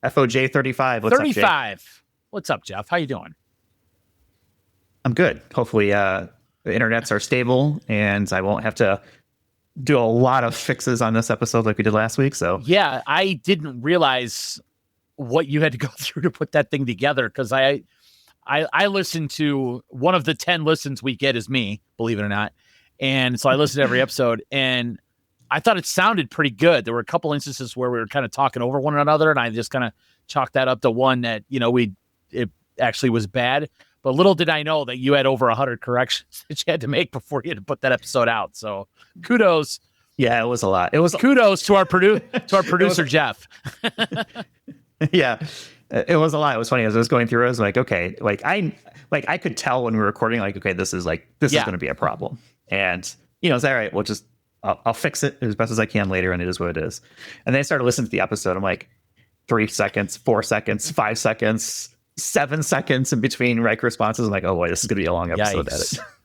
FOJ 35. What's 35. up, Jake? What's up, Jeff? How you doing? I'm good. Hopefully the internets are stable and I won't have to do a lot of fixes on this episode like we did last week. So yeah, I didn't realize what you had to go through to put that thing together, because I listened to one of the 10 listens we get is me, believe it or not. And so I listened to every episode and I thought it sounded pretty good. There were a couple instances where we were kind of talking over one another, and I just kind of chalked that up to one that, it actually was bad. But little did I know that you had over 100 corrections that you had to make before you had to put that episode out. So kudos. Yeah, it was a lot. It was kudos to our producer, Jeff. Yeah, it was a lot. It was funny as I was going through. I was like, okay, I could tell when we were recording, like, okay, this is going to be a problem. And, it's all right. I'll fix it as best as I can later. And it is what it is. And then I started listening to the episode. I'm like 3 seconds, 4 seconds, 5 seconds, 7 seconds in between right responses. I'm like, oh boy, this is going to be a long episode.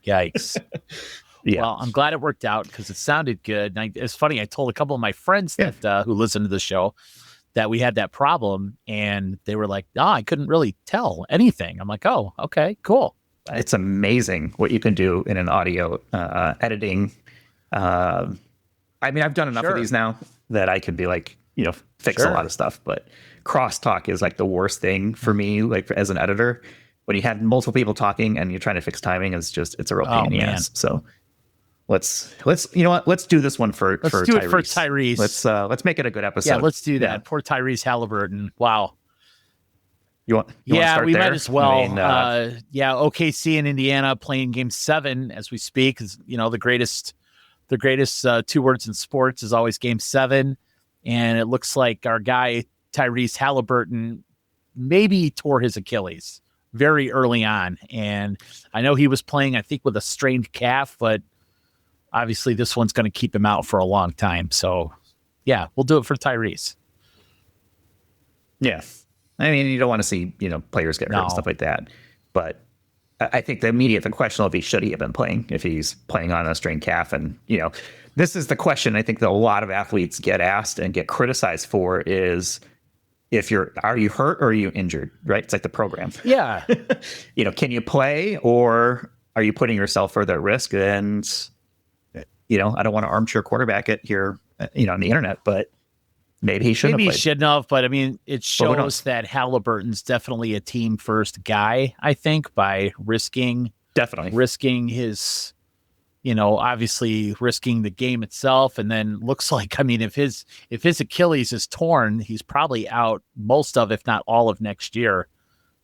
Yikes. Yeah. Well, I'm glad it worked out because it sounded good. And it's funny. I told a couple of my friends that who listen to the show that we had that problem, and they were like, "Oh, I couldn't really tell anything." I'm like, "Oh, okay, cool." It's amazing what you can do in an audio editing. I've done enough of these now that I could be like, fix a lot of stuff. But crosstalk is like the worst thing for me, like as an editor. When you have multiple people talking and you're trying to fix timing, it's a real pain in the ass. So let's do this one for Tyrese. Do it for Tyrese. Let's make it a good episode. Yeah, let's do that. Yeah. Poor Tyrese Haliburton. Wow. You want to start we there? might as well. OKC in Indiana playing Game 7 as we speak. Is the greatest 2 words in sports is always Game 7, and it looks like our guy Tyrese Haliburton maybe tore his Achilles very early on, and I know he was playing, I think, with a strained calf, but obviously this one's going to keep him out for a long time. So, yeah, we'll do it for Tyrese. Yeah. You don't want to see, players get hurt and stuff like that. But I think the question will be, should he have been playing if he's playing on a strained calf? And, this is the question I think that a lot of athletes get asked and get criticized for is, are you hurt or are you injured? Right? It's like the program. Yeah. Can you play or are you putting yourself further at risk? And, I don't want to armchair quarterback it here, on the internet, but maybe he shouldn't have. But it shows that Haliburton's definitely a team first guy, I think, by risking his, obviously risking the game itself. And then looks like, if his Achilles is torn, he's probably out most of, if not all of next year.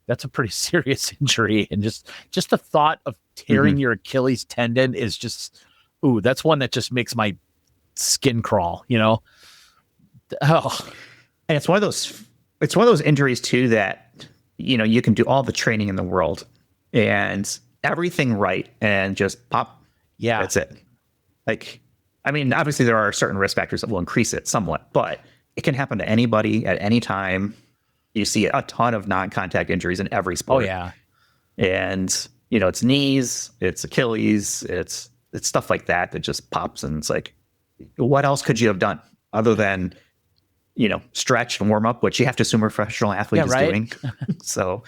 That's a pretty serious injury. And just the thought of tearing your Achilles tendon is just, that's one that just makes my skin crawl, Oh, and it's one of those injuries too that, you can do all the training in the world and everything right and just pop. Yeah. That's it. Obviously there are certain risk factors that will increase it somewhat, but it can happen to anybody at any time. You see a ton of non-contact injuries in every sport. Oh yeah. And, it's knees, it's Achilles, it's stuff like that just pops. And it's like, what else could you have done other than, stretch and warm up, which you have to assume a professional athlete is doing. So,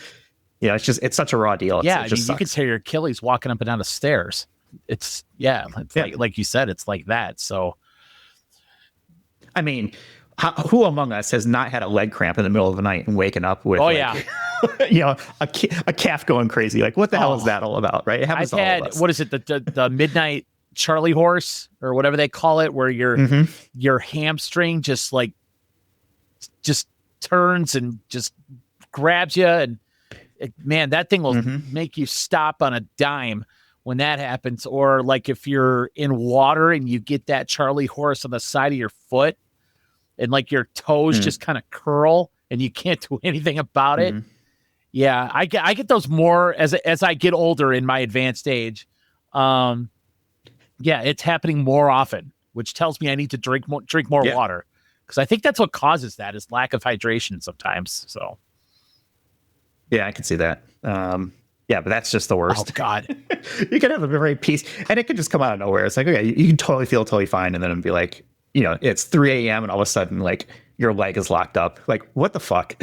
it's such a raw deal. You could tear your Achilles walking up and down the stairs. Like you said, it's like that. So, who among us has not had a leg cramp in the middle of the night and waking up with, a calf going crazy? Like, what the hell is that all about? Right? It happens to all of us. What is it? The midnight Charlie horse or whatever they call it, where your hamstring just turns and just grabs you, and man, that thing will make you stop on a dime when that happens. Or like if you're in water and you get that Charlie horse on the side of your foot and like your toes just kind of curl and you can't do anything about it. Yeah, I get those more as I get older in my advanced age. It's happening more often, which tells me I need to drink more water, because I think that's what causes that, is lack of hydration sometimes. So, yeah, I can see that. But that's just the worst. Oh God, you can have a very peace, and it could just come out of nowhere. It's like, okay, you can totally feel totally fine, and then it'd be like, it's 3 a.m. and all of a sudden, like, your leg is locked up. Like, what the fuck?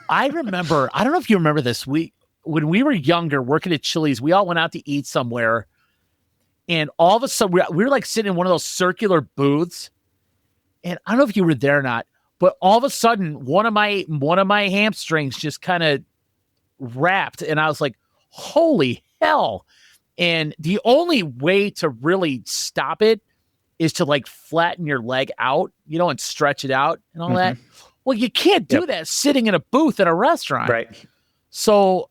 I remember, I don't know if you remember this. When we were younger, working at Chili's, we all went out to eat somewhere. And all of a sudden, we were like sitting in one of those circular booths. And I don't know if you were there or not, but all of a sudden, one of my hamstrings just kind of wrapped. And I was like, holy hell. And the only way to really stop it is to like flatten your leg out, and stretch it out and all that. Well, you can't do that sitting in a booth at a restaurant. Right. So,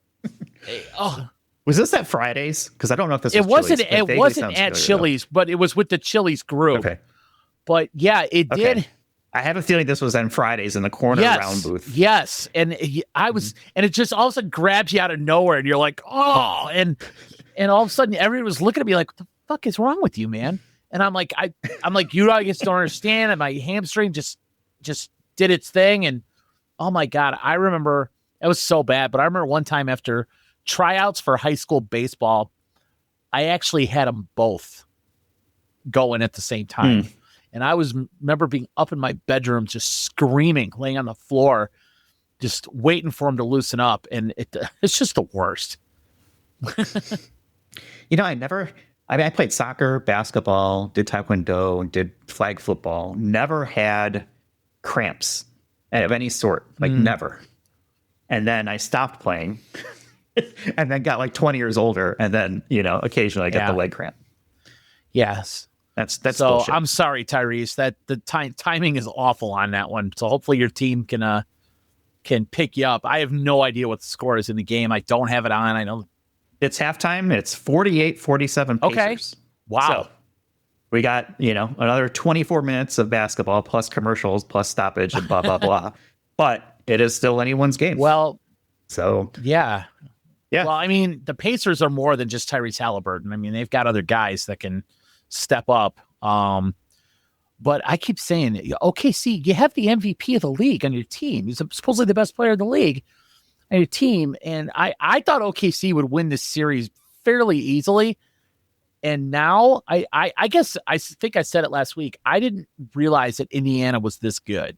was this at Fridays? Because I don't know if this was wasn't. Chili's, It wasn't at Chili's, but it was with the Chili's group. Okay. But yeah, it did. I have a feeling this was on Fridays in the corner round booth. Yes, and I was, and it just all of a sudden grabs you out of nowhere, and you're like, oh, and all of a sudden everyone was looking at me like, what the fuck is wrong with you, man? And I'm like, I'm like, you guys don't understand, and my hamstring just did its thing, and oh my god, I remember it was so bad. But I remember one time after tryouts for high school baseball, I actually had them both going at the same time. And I remember being up in my bedroom, just screaming, laying on the floor, just waiting for him to loosen up. And it's just the worst. I played soccer, basketball, did taekwondo, did flag football, never had cramps of any sort, like never. And then I stopped playing and then got like 20 years older. And then, occasionally I get the leg cramp. Yes. That's so bullshit. I'm sorry, Tyrese, that the timing is awful on that one. So hopefully your team can pick you up. I have no idea what the score is in the game. I don't have it on. I know it's halftime. It's 48-47 Pacers. Okay. Wow. So we got, another 24 minutes of basketball plus commercials plus stoppage and blah, blah, blah. But it is still anyone's game. Well, so yeah. Yeah. Well, I mean, the Pacers are more than just Tyrese Haliburton. I mean, they've got other guys that can step up. But I keep saying, OKC, you have the MVP of the league on your team. He's supposedly the best player in the league on your team. And I thought OKC would win this series fairly easily. And now I guess I think I said it last week. I didn't realize that Indiana was this good.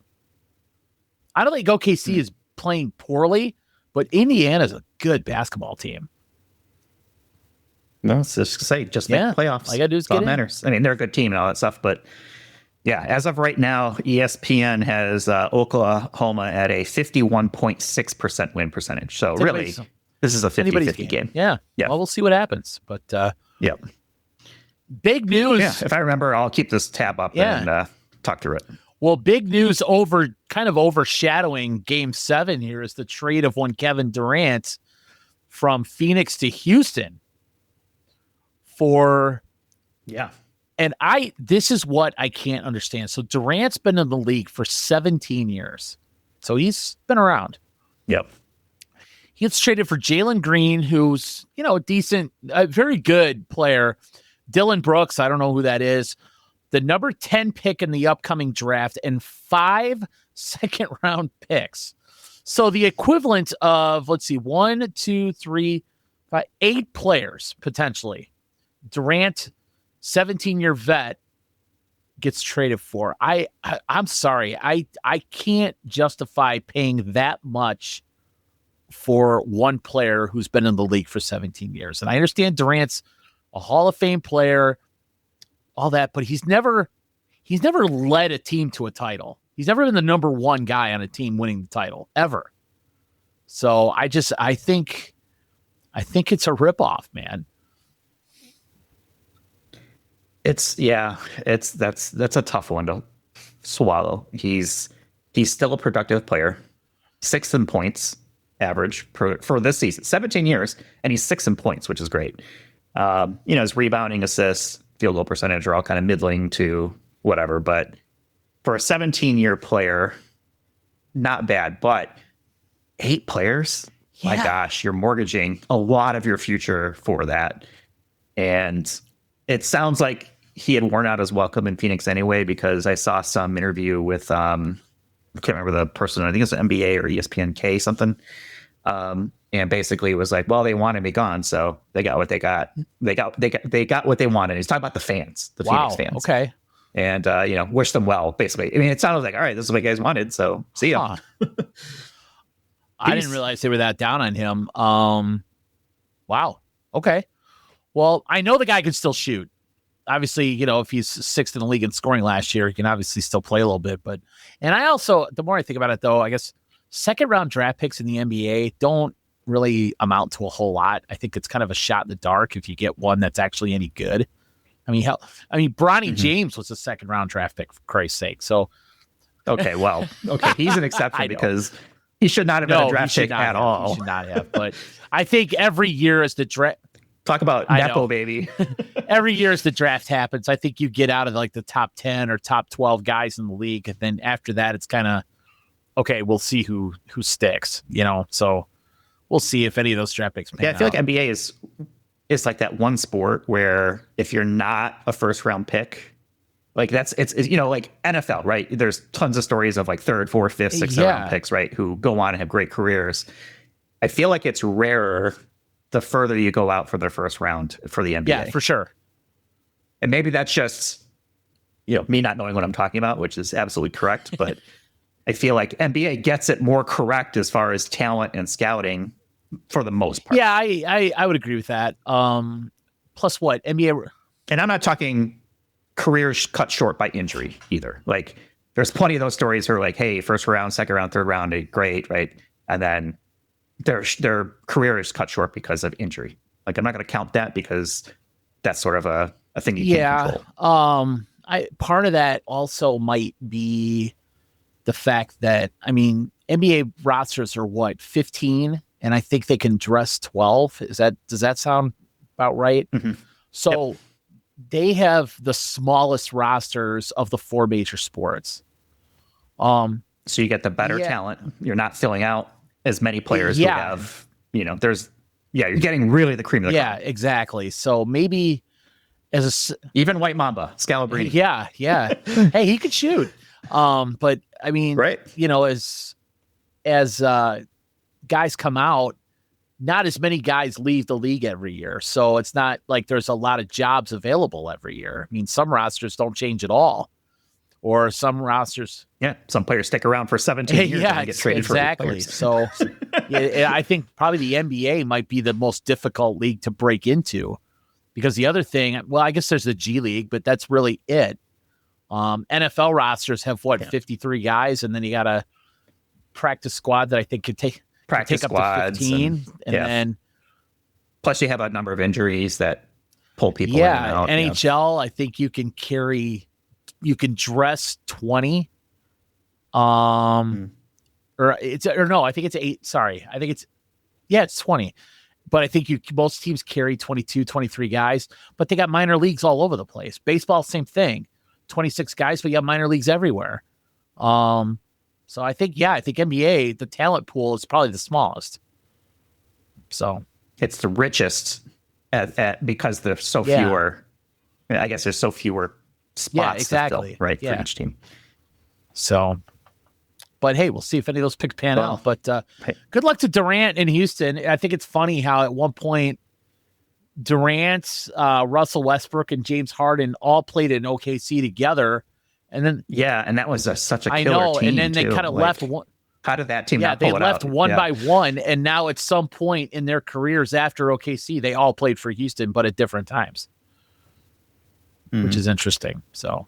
I don't think OKC is playing poorly, but Indiana's a good basketball team. No, it's just make playoffs. All you gotta do is get in. Matters. I mean, they're a good team and all that stuff, but yeah, as of right now, ESPN has Oklahoma at a 51.6% win percentage. So really, this is a 50-50 game. Yeah. Well, we'll see what happens. But big news. Yeah, if I remember, I'll keep this tab up and talk through it. Well, big news overshadowing Game 7 here is the trade of one Kevin Durant from Phoenix to Houston. And this is what I can't understand. So Durant's been in the league for 17 years. So he's been around. Yep. He gets traded for Jalen Green, who's, a very good player. Dylan Brooks, I don't know who that is. The number 10 pick in the upcoming draft and 5 second-round picks. So the equivalent of, 1, 2, 3, 5, 8 players, potentially. Durant, 17-year vet, gets traded for. I'm sorry. I can't justify paying that much for one player who's been in the league for 17 years. And I understand Durant's a Hall of Fame player, all that, but he's never led a team to a title. He's never been the number one guy on a team winning the title, ever. So I think it's a ripoff, man. That's a tough one to swallow. He's still a productive player, 6th in points average for this season, 17 years, and he's 6th in points, which is great. His rebounding, assists, field goal percentage are all kind of middling to whatever, but for a 17-year player, not bad. But 8 players, my gosh, you're mortgaging a lot of your future for that. And it sounds like he had worn out his welcome in Phoenix anyway, because I saw some interview with, I can't remember the person, I think it's NBA or ESPN something. And basically it was like, well, they wanted me gone, so they got what they got. They got what they wanted. He's talking about the fans, Phoenix fans. Okay. and wish them well. Basically, I mean, it sounded like, all right, this is what you guys wanted, so see ya. I didn't realize they were that down on him. Wow. Okay. Well, I know the guy can still shoot. Obviously, if he's sixth in the league in scoring last year, he can obviously still play a little bit. And I also, the more I think about it, though, I guess second round draft picks in the NBA don't really amount to a whole lot. I think it's kind of a shot in the dark if you get one that's actually any good. I mean, Bronny James was a second round draft pick, for Christ's sake. So, okay, he's an exception because he should not have been a draft pick at all. He should not have. But I think every year as the draft. Talk about Nepo, baby. Every year as the draft happens, I think you get out of like the top 10 or top 12 guys in the league. And then after that, it's kind of, okay, we'll see who sticks, So we'll see if any of those draft picks pan I feel out. like NBA is like that one sport where if you're not a first round pick, like it's like NFL, right? There's tons of stories of like third, fourth, fifth, sixth round picks, right? Who go on and have great careers. I feel like it's rarer the further you go out for the first round for the NBA. Yeah, for sure. And maybe that's just, me not knowing what I'm talking about, which is absolutely correct. But I feel like NBA gets it more correct as far as talent and scouting for the most part. Yeah, I would agree with that. Plus what? NBA. And I'm not talking careers cut short by injury either. Like there's plenty of those stories where like, hey, first round, second round, third round, great, right? And then their career is cut short because of injury. Like I'm not going to count that because that's sort of a thing you can't control. Part of that also might be the fact that NBA rosters are what 15, and I think they can dress 12. Does that sound about right? Mm-hmm. So they have the smallest rosters of the four major sports. So you get the better talent. You're not filling out as many players who have, you're getting really the cream of the crop. Yeah, exactly. So maybe even White Mamba, Scalabrine. Yeah. Hey, he could shoot. But I mean, right. As guys come out, not as many guys leave the league every year. So it's not like there's a lot of jobs available every year. I mean, some rosters don't change at all. Or some rosters. Yeah, some players stick around for 17 years and get traded for players. So I think probably the NBA might be the most difficult league to break into because the other thing, well, I guess there's the G League, but that's really it. NFL rosters have 53 guys, and then you got a practice squad that I think could take up to 15. And then plus you have a number of injuries that pull people in and out. NHL, I think you can dress 20. I think it's 8. Sorry. I think it's 20. But I think most teams carry 22, 23 guys, but they got minor leagues all over the place. Baseball, same thing. 26 guys, but you have minor leagues everywhere. So I think NBA, the talent pool is probably the smallest. So it's the richest because there's so fewer, I guess there's so fewer spots exactly. to fill, right, for each team. So, but hey, we'll see if any of those picks pan out. But good luck to Durant in Houston. I think it's funny how at one point Durant, Russell Westbrook, and James Harden all played in OKC together, and then and that was such a killer I know, team. And then they kind of left one. How did that team not pull it out? They left one by one, and now at some point in their careers after OKC, they all played for Houston, but at different times. Which is interesting. So,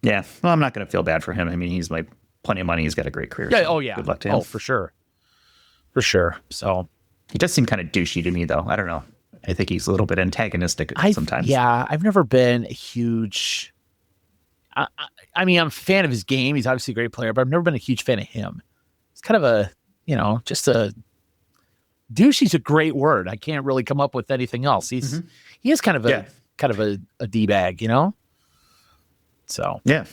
well, I'm not going to feel bad for him. I mean, he's like plenty of money. He's got a great career. Yeah. So good luck to him. Oh, for sure. So he does seem kind of douchey to me, though. I don't know. I think he's a little bit antagonistic sometimes. Yeah, I've never been a huge. I mean, I'm a fan of his game. He's obviously a great player, but I've never been a huge fan of him. It's kind of a, just a. Douchey's a great word. I can't really come up with anything else. He is kind of a D-bag, So yeah.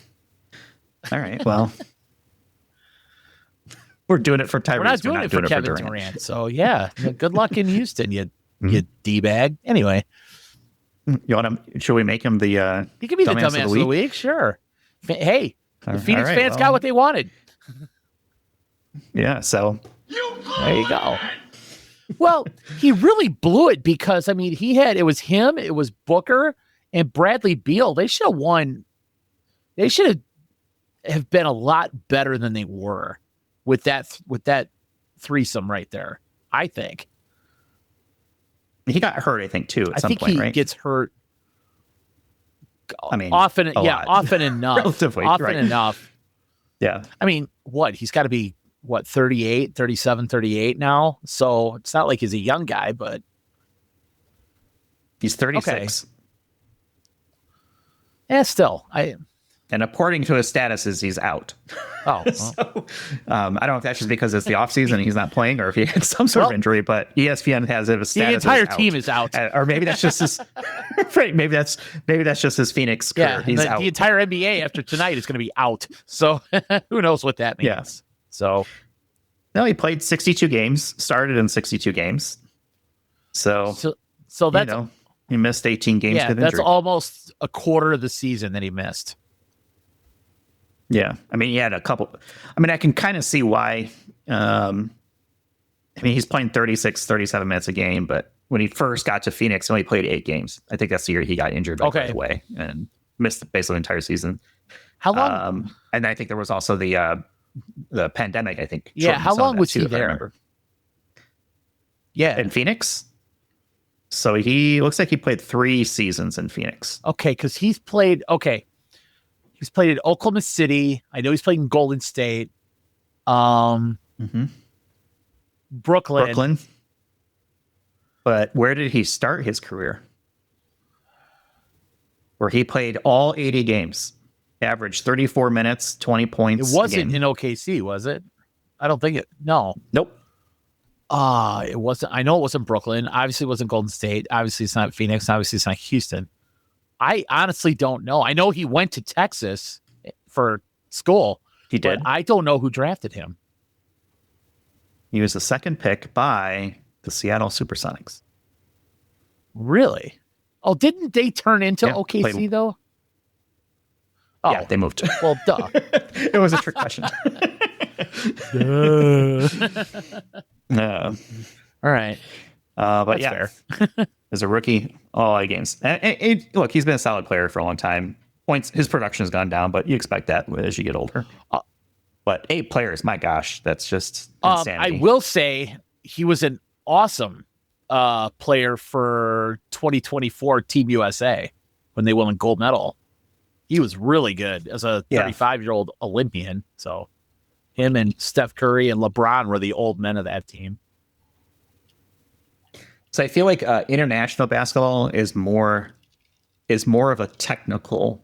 All right. Well, we're doing it for Tyrese. We're not doing it for Kevin Durant. So good luck in Houston, you D-bag. Anyway, you want to? Should we make him the? He could be the dumbass of the week. Sure. Hey, the Phoenix fans got what they wanted. Yeah. So there you go. Well, he really blew it because, it was him, it was Booker, And Bradley Beal, they should have won. They should have been a lot better than they were with that threesome right there, I think. He got hurt, I think, too, at some point, right? I think he gets hurt. I mean, often enough. Relatively, often enough. Yeah. I mean, he's got to be, 38, 37, 38 now? So it's not like he's a young guy, but. He's 36. Okay. Yeah, still. And according to his statuses, he's out. Oh. Well. So, I don't know if that's just because it's the offseason and he's not playing, or if he had some sort of injury, but ESPN has it as status. The entire team is out. Or maybe that's just his right, maybe that's just his Phoenix career. Yeah, he's out. The entire NBA after tonight is going to be out. So who knows what that means. Yeah. So no, he played 62 games, started in 62 games. So that's he missed 18 games with injury. That's almost a quarter of the season that he missed. Yeah. I mean, he had a couple. I mean, I can kind of see why. I mean, he's playing 36, 37 minutes a game, but when he first got to Phoenix, he only played 8 games. I think that's the year he got injured right away and missed basically the entire season. How long? And I think there was also the pandemic, I think. Yeah. How long was he there? Yeah. In Phoenix? So he looks like he played 3 seasons in Phoenix. Okay, because he's played at Oklahoma City. I know he's played in Golden State. Brooklyn. But where did he start his career? Where he played all 80 games, averaged 34 minutes, 20 points. It wasn't in OKC, was it? I don't think it. No. Nope. It wasn't. I know it wasn't Brooklyn. Obviously, it wasn't Golden State. Obviously, it's not Phoenix. Obviously, it's not Houston. I honestly don't know. I know he went to Texas for school. He did. But I don't know who drafted him. He was the second pick by the Seattle Supersonics. Really? Oh, didn't they turn into OKC though? Oh, yeah, they moved. Well, duh. It was a trick question. All right. But that's fair. As a rookie, all 8 games. And look, he's been a solid player for a long time. His production has gone down, but you expect that as you get older. But 8 players, my gosh, that's just insanity. I will say he was an awesome player for 2024 Team USA when they won a gold medal. He was really good as a 35-year-old Olympian. So him and Steph Curry and LeBron were the old men of that team. So I feel like international basketball is more of a technical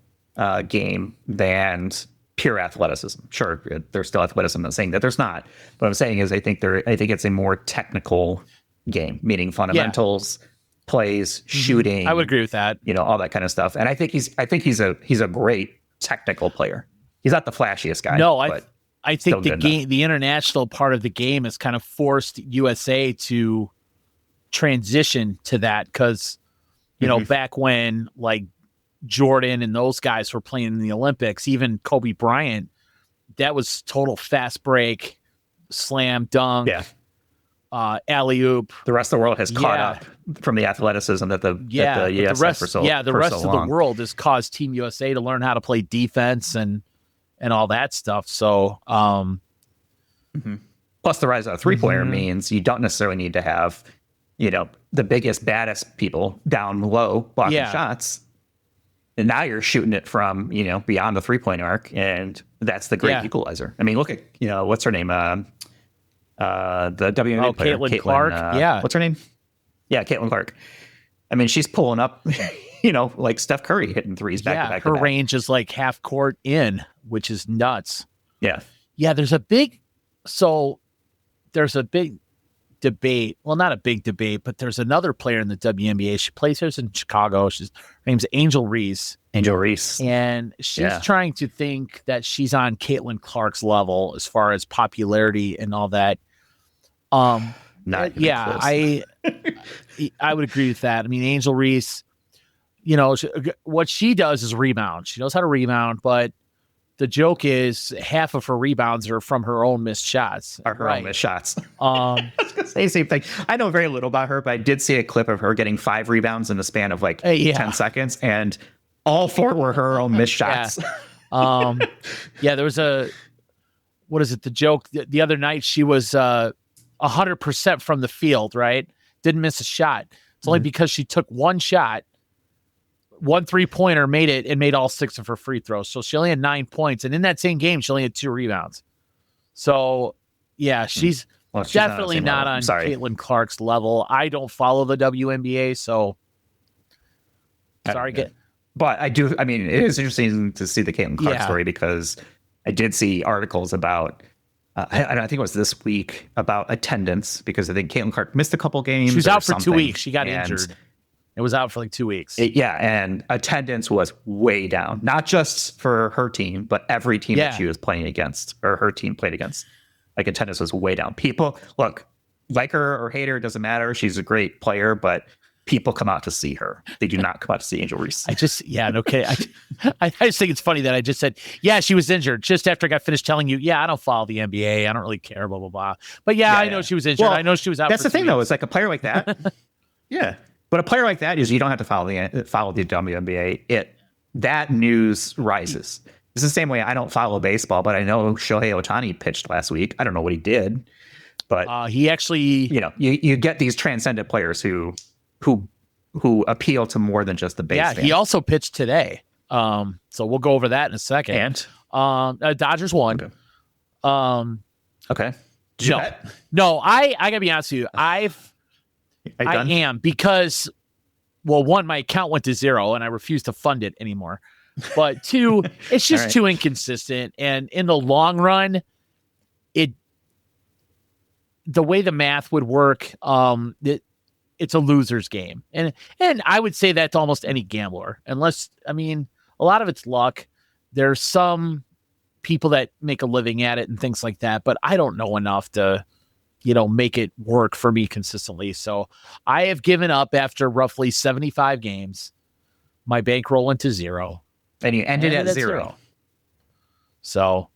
game than pure athleticism. Sure, there's still athleticism. I'm not saying that there's not. What I'm saying is I think it's a more technical game, meaning fundamentals, plays, shooting. I would agree with that. All that kind of stuff. And I think he's a great technical player. He's not the flashiest guy. No, I think the international part of the game has kind of forced USA to transition to that because, back when like Jordan and those guys were playing in the Olympics, even Kobe Bryant, that was total fast break, slam dunk, alley-oop. The rest of the world has caught up from the athleticism that the US had for so long. The rest of the world has caused Team USA to learn how to play defense and all that stuff. So, plus the rise of a 3-pointer means you don't necessarily need to have, the biggest, baddest people down low blocking shots. And now you're shooting it from, beyond the 3-point arc, and that's the great equalizer. I mean, look at, what's her name? The WNBA player. Caitlin Clark. What's her name? Yeah, Caitlin Clark. I mean, she's pulling up, like Steph Curry hitting threes back to back. Her range is like half court in, which is nuts. Yeah. Yeah, there's a big debate. Well, not a big debate, but there's another player in the WNBA. She plays here in Chicago. Her name's Angel Reese. And she's trying to think that she's on Caitlin Clark's level as far as popularity and all that. I would agree with that. I mean, Angel Reese, what she does is rebound. She knows how to rebound, but the joke is half of her rebounds are from her own missed shots. Are her own missed shots. I was going to say the same thing. I know very little about her, but I did see a clip of her getting 5 rebounds in the span of 10 seconds, and all 4 were her own missed shots. There was the joke the other night, she was 100% from the field, right? Didn't miss a shot. It's only because she took one shot, one 3-pointer, made it, and made all 6 of her free throws. So she only had 9 points. And in that same game, she only had 2 rebounds. So, yeah, she's definitely not on Caitlin Clark's level. I don't follow the WNBA, so sorry. But I do. I mean, it is interesting to see the Caitlin Clark story, because I did see articles about, I think it was this week, about attendance, because I think Caitlin Clark missed a couple games. She was out for 2 weeks. She got injured. It was out for 2 weeks. And attendance was way down, not just for her team, but every team that she was playing against, or her team played against. Attendance was way down. People, look, like her or hate her, doesn't matter. She's a great player, but people come out to see her. They do not come out to see Angel Reese. I just think it's funny that I just said, she was injured just after I got finished telling you, I don't follow the NBA. I don't really care, blah, blah, blah. But I know she was injured. Well, I know she was out. That's for the thing, 2 though. weeks. It's like a player like that. But a player like that is, you don't have to follow the WNBA. That news rises. It's the same way I don't follow baseball, but I know Shohei Ohtani pitched last week. I don't know what he did, but he actually, you get these transcendent players who appeal to more than just the base. Yeah, he also pitched today. So we'll go over that in a second. And Dodgers won. Okay. No, I gotta be honest with you. I am, because, well, 1, my account went to 0 and I refuse to fund it anymore. But 2, it's just too inconsistent. And in the long run, the way the math would work, it's a loser's game. And I would say that to almost any gambler, unless, a lot of it's luck. There's some people that make a living at it and things like that, but I don't know enough to, make it work for me consistently. So I have given up after roughly 75 games. My bankroll went to 0. And you ended at 0. So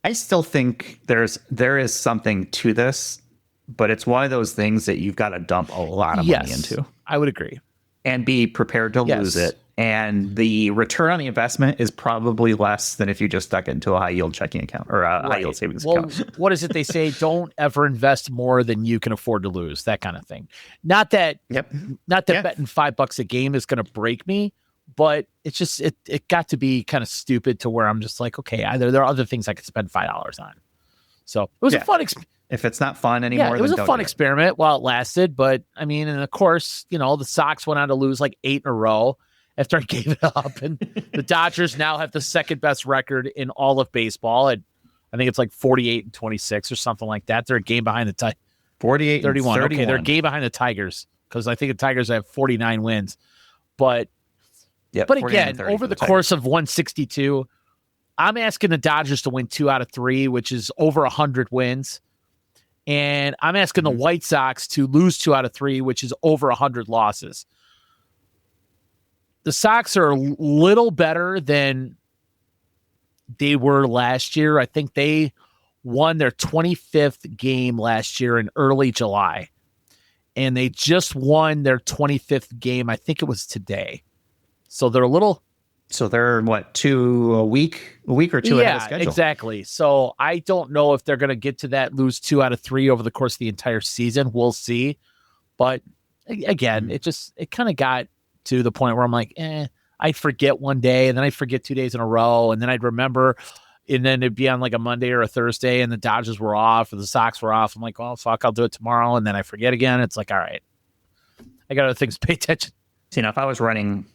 I still think there is something to this, but it's one of those things that you've got to dump a lot of money into. I would agree. And be prepared to lose it. And the return on the investment is probably less than if you just stuck it into a high yield checking account or a high yield savings account. What is it they say? Don't ever invest more than you can afford to lose. That kind of thing. Not that betting $5 a game is going to break me, but it's just it got to be kind of stupid to where I'm just like, okay, there are other things I could spend $5 on. So it was a fun experience. If it's not fun anymore, it was a fun experiment while it lasted. But and of course, the Sox went on to lose 8 in a row after I gave it up. And the Dodgers now have the second best record in all of baseball. I think it's 48-26 or something like that. They're a game behind the Tigers. 48-31. Okay, they're a game behind the Tigers, because I think the Tigers have 49 wins. But again, over the course of 162, I'm asking the Dodgers to win 2 out of 3, which is over 100 wins. And I'm asking the White Sox to lose 2 out of 3, which is over 100 losses. The Sox are a little better than they were last year. I think they won their 25th game last year in early July. And they just won their 25th game. I think it was today. So they're what, 2 a week or 2 ahead of schedule? Yeah, exactly. So I don't know if they're going to get to that, lose 2 out of 3 over the course of the entire season. We'll see. But again, it kind of got to the point where I'm like, I'd forget one day, and then I'd forget 2 days in a row, and then I'd remember, and then it'd be on a Monday or a Thursday, and the Dodgers were off, or the Sox were off. I'm like, well, fuck, I'll do it tomorrow, and then I forget again. It's like, all right, I got other things to pay attention. So, if I was running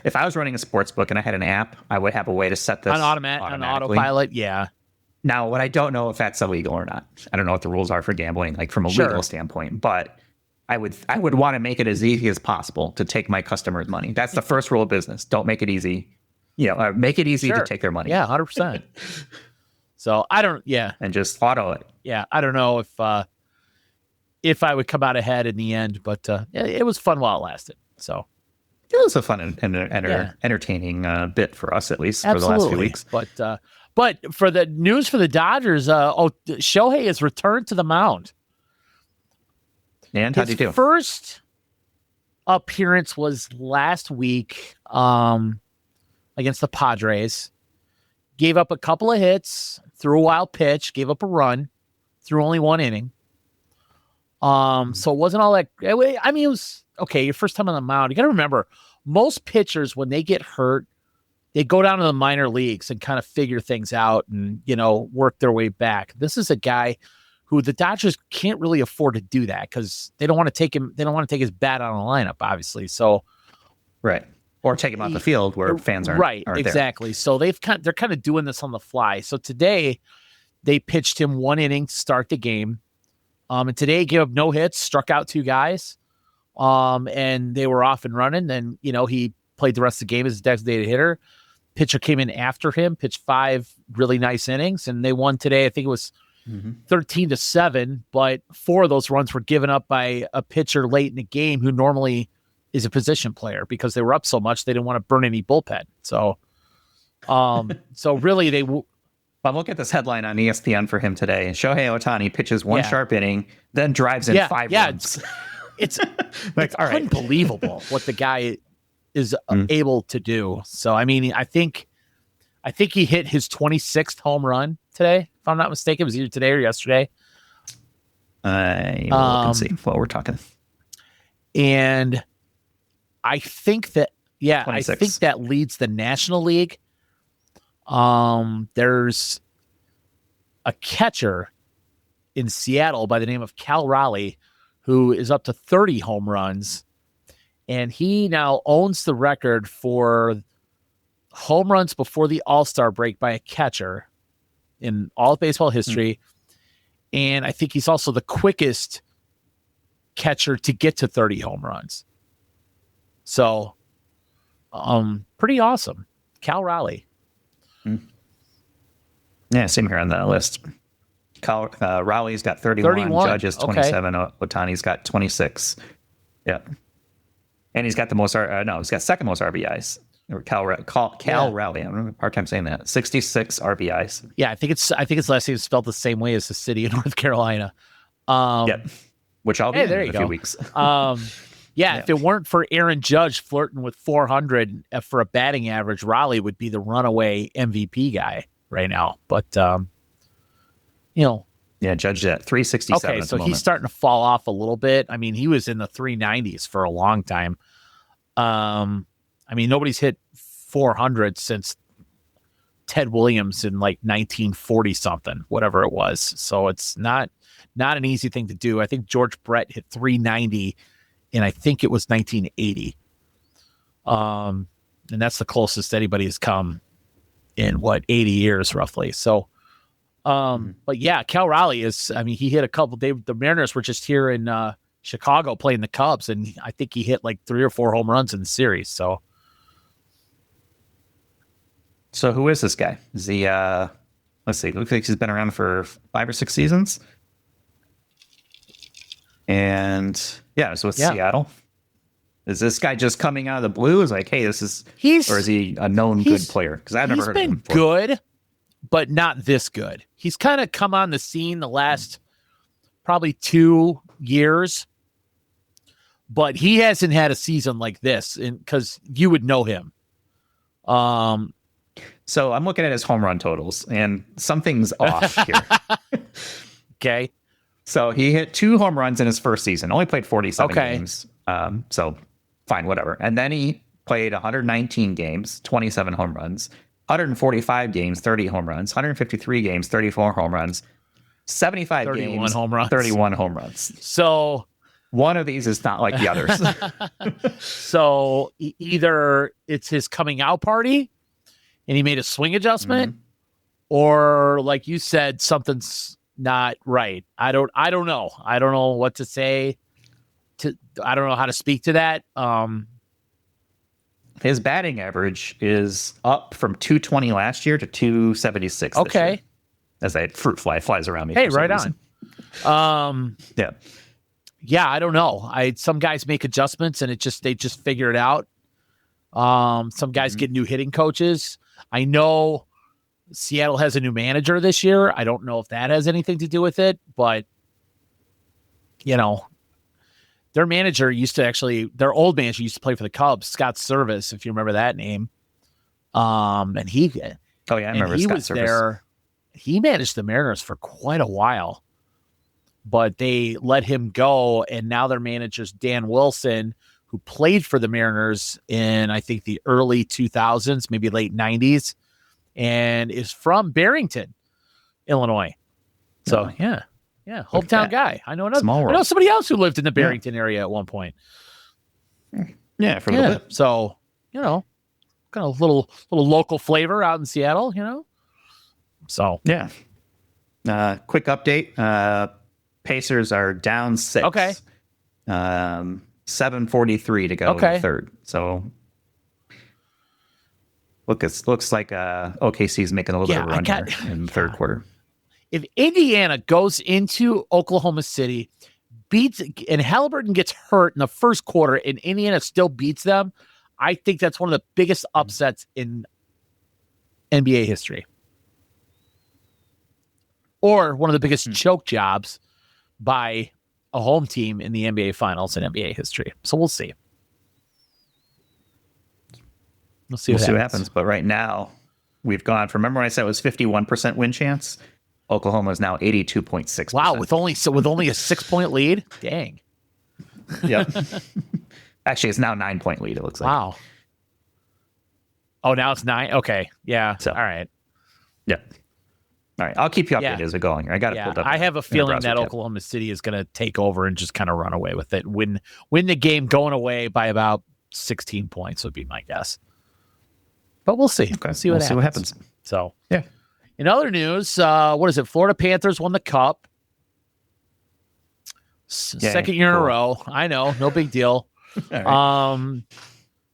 a sports book and I had an app, I would have a way to set this on autopilot. Yeah. Now, what I don't know if that's illegal or not. I don't know what the rules are for gambling, from a legal standpoint, but I would want to make it as easy as possible to take my customers' money. That's the first rule of business. Don't make it easy. Make it easy to take their money. Yeah, 100%. So I don't. Yeah, and just auto it. Yeah, I don't know if I would come out ahead in the end, but it was fun while it lasted. So it was a fun and entertaining bit for us, at least. Absolutely. For the last few weeks. But for the news for the Dodgers, Shohei has returned to the mound. And how'd he do? First appearance was last week against the Padres. Gave up a couple of hits, threw a wild pitch, gave up a run, threw only one inning. So it wasn't all that. I mean, it was okay. Your first time on the mound. You got to remember, most pitchers when they get hurt, they go down to the minor leagues and kind of figure things out and work their way back. This is a guy who the Dodgers can't really afford to do that because they don't want to take him. They don't want to take his bat out of the lineup, obviously. So, right. Or take him off the field where fans aren't exactly. There. So they're kind of doing this on the fly. So today they pitched him one inning to start the game. And today he gave up no hits, struck out two guys. And they were off and running. Then, he played the rest of the game as a designated hitter. Pitcher came in after him, pitched 5 really nice innings, and they won today. I think it was 13-7, but 4 of those runs were given up by a pitcher late in the game who normally is a position player because they were up so much they didn't want to burn any bullpen. So, really But look at this headline on ESPN for him today. Shohei Ohtani pitches one sharp inning, then drives in 5 runs. It's unbelievable what the guy is able to do. So, I mean, I think he hit his 26th home run today, if I'm not mistaken. It was either today or yesterday. I will look and see while we're talking. And I think that, 26. I think that leads the National League. There's a catcher in Seattle by the name of Cal Raleigh who is up to 30 home runs, and he now owns the record for home runs before the All-Star break by a catcher in all of baseball history. And I think he's also the quickest catcher to get to 30 home runs. So, pretty awesome. Cal Raleigh. Yeah, same here on the list. Raleigh's got 31. Judge is 27. Okay. Ohtani's got 26. Yeah. And he's got the most, he's got second most RBIs. Or Cal Raleigh. I'm having a hard time saying that. 66 RBIs. Yeah, I think his last name is spelled the same way as the city of North Carolina. Which I'll be in a few weeks. If it weren't for Aaron Judge flirting with 400 for a batting average, Raleigh would be the runaway MVP guy right now. But, Judge at 367. Okay, so he's starting to fall off a little bit. I mean, he was in the 390s for a long time. I mean, nobody's hit 400 since Ted Williams in like 1940 something, whatever it was. So it's not an easy thing to do. I think George Brett hit 390, and I think it was 1980. And that's the closest anybody has come in 80 years roughly. So, but yeah, Cal Raleigh he hit a couple. The Mariners were just here in Chicago playing the Cubs, and I think he hit like 3 or 4 home runs in the series. So who is this guy? Is he, let's see, looks like he's been around for 5 or 6 seasons. And so with Seattle. Is this guy just coming out of the blue? Is like, hey, or is he a known good player? Because I've never heard of him before. He's been good, but not this good. He's kind of come on the scene the last probably 2 years, but he hasn't had a season like this because you would know him. So I'm looking at his home run totals, and something's off here. Okay. So he hit 2 home runs in his first season. Only played 47 games. So fine, whatever. And then he played 119 games, 27 home runs. 145 games, 30 home runs. 153 games, 34 home runs. 75 games, home runs. 31 home runs. So one of these is not like the others. So either it's his coming out party and he made a swing adjustment, or like you said, something's not right. I don't know. I don't know what to say. I don't know how to speak to that. His batting average is up from 220 last year to 276 this year. As that fruit fly flies around me. Hey, right on. Yeah, I don't know. Some guys make adjustments and they just figure it out. Some guys get new hitting coaches. I know Seattle has a new manager this year. I don't know if that has anything to do with it, but you know, their old manager used to play for the Cubs, Scott Service, if you remember that name. And he Scott was Service. there. He managed the Mariners for quite a while, but they let him go. And now their manager's Dan Wilson, who played for the Mariners in, I think, the early 2000s, maybe late 90s, and is from Barrington, Illinois. So, yeah, hometown guy. I know somebody else who lived in the Barrington area at one point. Yeah, for a little bit. So, you know, kind of little local flavor out in Seattle, you know. So, yeah. Quick update. Pacers are down 6. Okay. 7:43 to go in the third. So looks like OKC's making a little bit of a run here in the third quarter. If Indiana goes into Oklahoma City, beats, and Haliburton gets hurt in the first quarter and Indiana still beats them, I think that's one of the biggest upsets in NBA history. Or one of the biggest choke jobs by a home team in the NBA Finals in NBA history. So we'll see. We'll see what happens. But right now, we've gone from, remember when I said it was 51% win chance? Oklahoma is now 82.6%. Wow, with only a 6-point lead? Dang. Yep. Actually, it's now 9-point lead, it looks like. Wow. Oh, now it's 9? Okay. Yeah. So, all right. Yeah. All right. I'll keep you updated as we go on here. I got it pulled up. I have a feeling that Oklahoma City is going to take over and just kind of run away with it. Win the game going away by about 16 points would be my guess. But we'll see. Okay. See what happens. So, yeah. In other news, what is it? Florida Panthers won the Cup. Second year in a row. I know. No big deal. Right.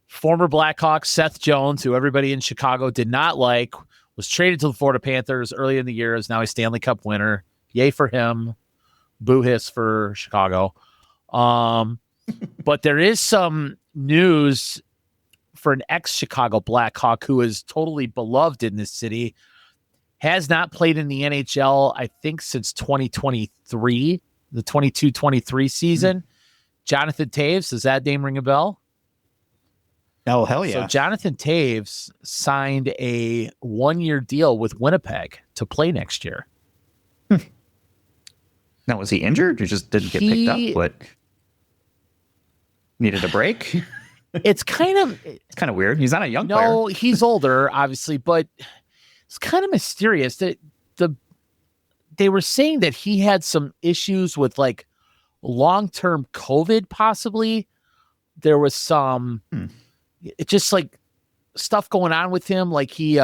Former Blackhawk Seth Jones, who everybody in Chicago did not like, was traded to the Florida Panthers early in the year, is now a Stanley Cup winner. Yay for him. Boo hiss for Chicago. But there is some news for an ex-Chicago Blackhawk who is totally beloved in this city. Has not played in the NHL, I think, since 2023, the 22-23 season. Mm-hmm. Jonathan Toews, does that name ring a bell? Oh, hell yeah. So Jonathan Toews signed a 1-year deal with Winnipeg to play next year. Now, was he injured or just didn't get picked up? What? Needed a break? It's kind of weird. He's not a young player. No, he's older, obviously, but it's kind of mysterious that they were saying that he had some issues with like long-term COVID, possibly. There was some it's just like stuff going on with him, like he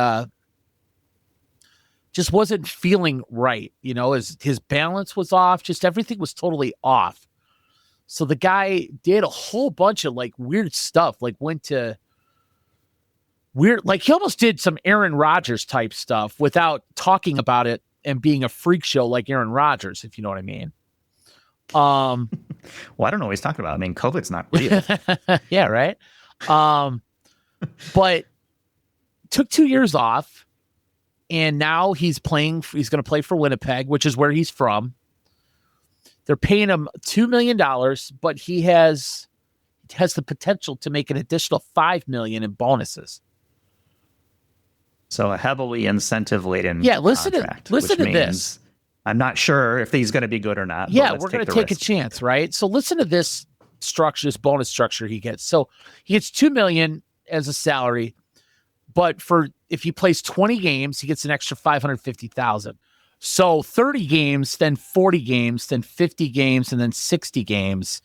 just wasn't feeling right, you know, his balance was off, just everything was totally off. So the guy did a whole bunch of like weird stuff, like went to weird, like he almost did some Aaron Rodgers type stuff without talking about it and being a freak show like Aaron Rodgers, if you know what I mean. Well, I don't know what he's talking about. I mean, COVID's not real. Yeah, right. But took 2 years off, and now he's going to play for Winnipeg, which is where he's from. They're paying him $2 million, but he has the potential to make an additional $5 million in bonuses. So a heavily incentive-laden listen contract, to this. I'm not sure if he's going to be good or not. Yeah, we're going to take a chance, right? So listen to this structure, this bonus structure he gets. So he gets $2 million as a salary, but if he plays 20 games, he gets an extra $550,000. So 30 games, then 40 games, then 50 games, and then 60 games.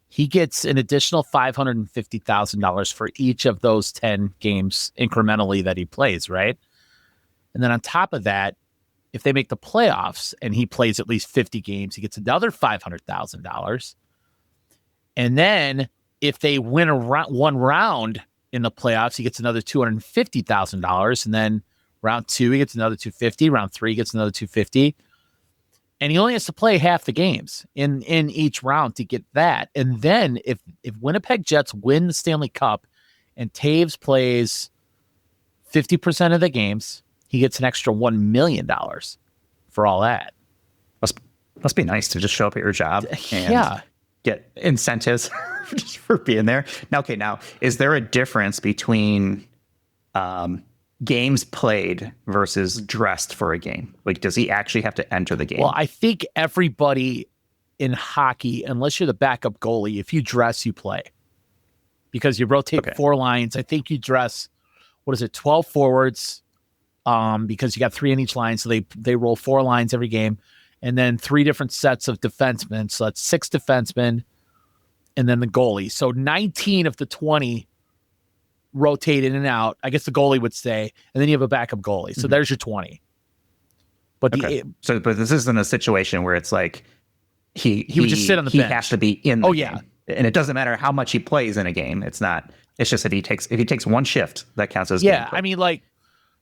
He gets an additional $550,000 for each of those 10 games incrementally that he plays, right? And then on top of that, if they make the playoffs and he plays at least 50 games, he gets another $500,000. And then if they win one round in the playoffs, he gets another $250,000. And then round 2, he gets another $250,000. Round 3, he gets another $250,000. And he only has to play half the games in each round to get that. And then if Winnipeg Jets win the Stanley Cup and Toews plays 50% of the games, he gets an extra $1 million for all that. Must be nice to just show up at your job and get incentives just for being there. Now, is there a difference between games played versus dressed for a game? Like, does he actually have to enter the game? Well, I think everybody in hockey, unless you're the backup goalie, if you dress, you play. Because you rotate 4 lines. I think you dress, 12 forwards, because you got 3 in each line. So they roll 4 lines every game. And then 3 different sets of defensemen. So that's 6 defensemen and then the goalie. So 19 of the 20 rotate in and out. I guess the goalie would stay. And then you have a backup goalie. So there's your 20. But but this isn't a situation where it's like he would just sit on the bench. He has to be in the game. And it doesn't matter how much he plays in a game. It's just that if he takes one shift, that counts as game play. I mean, like,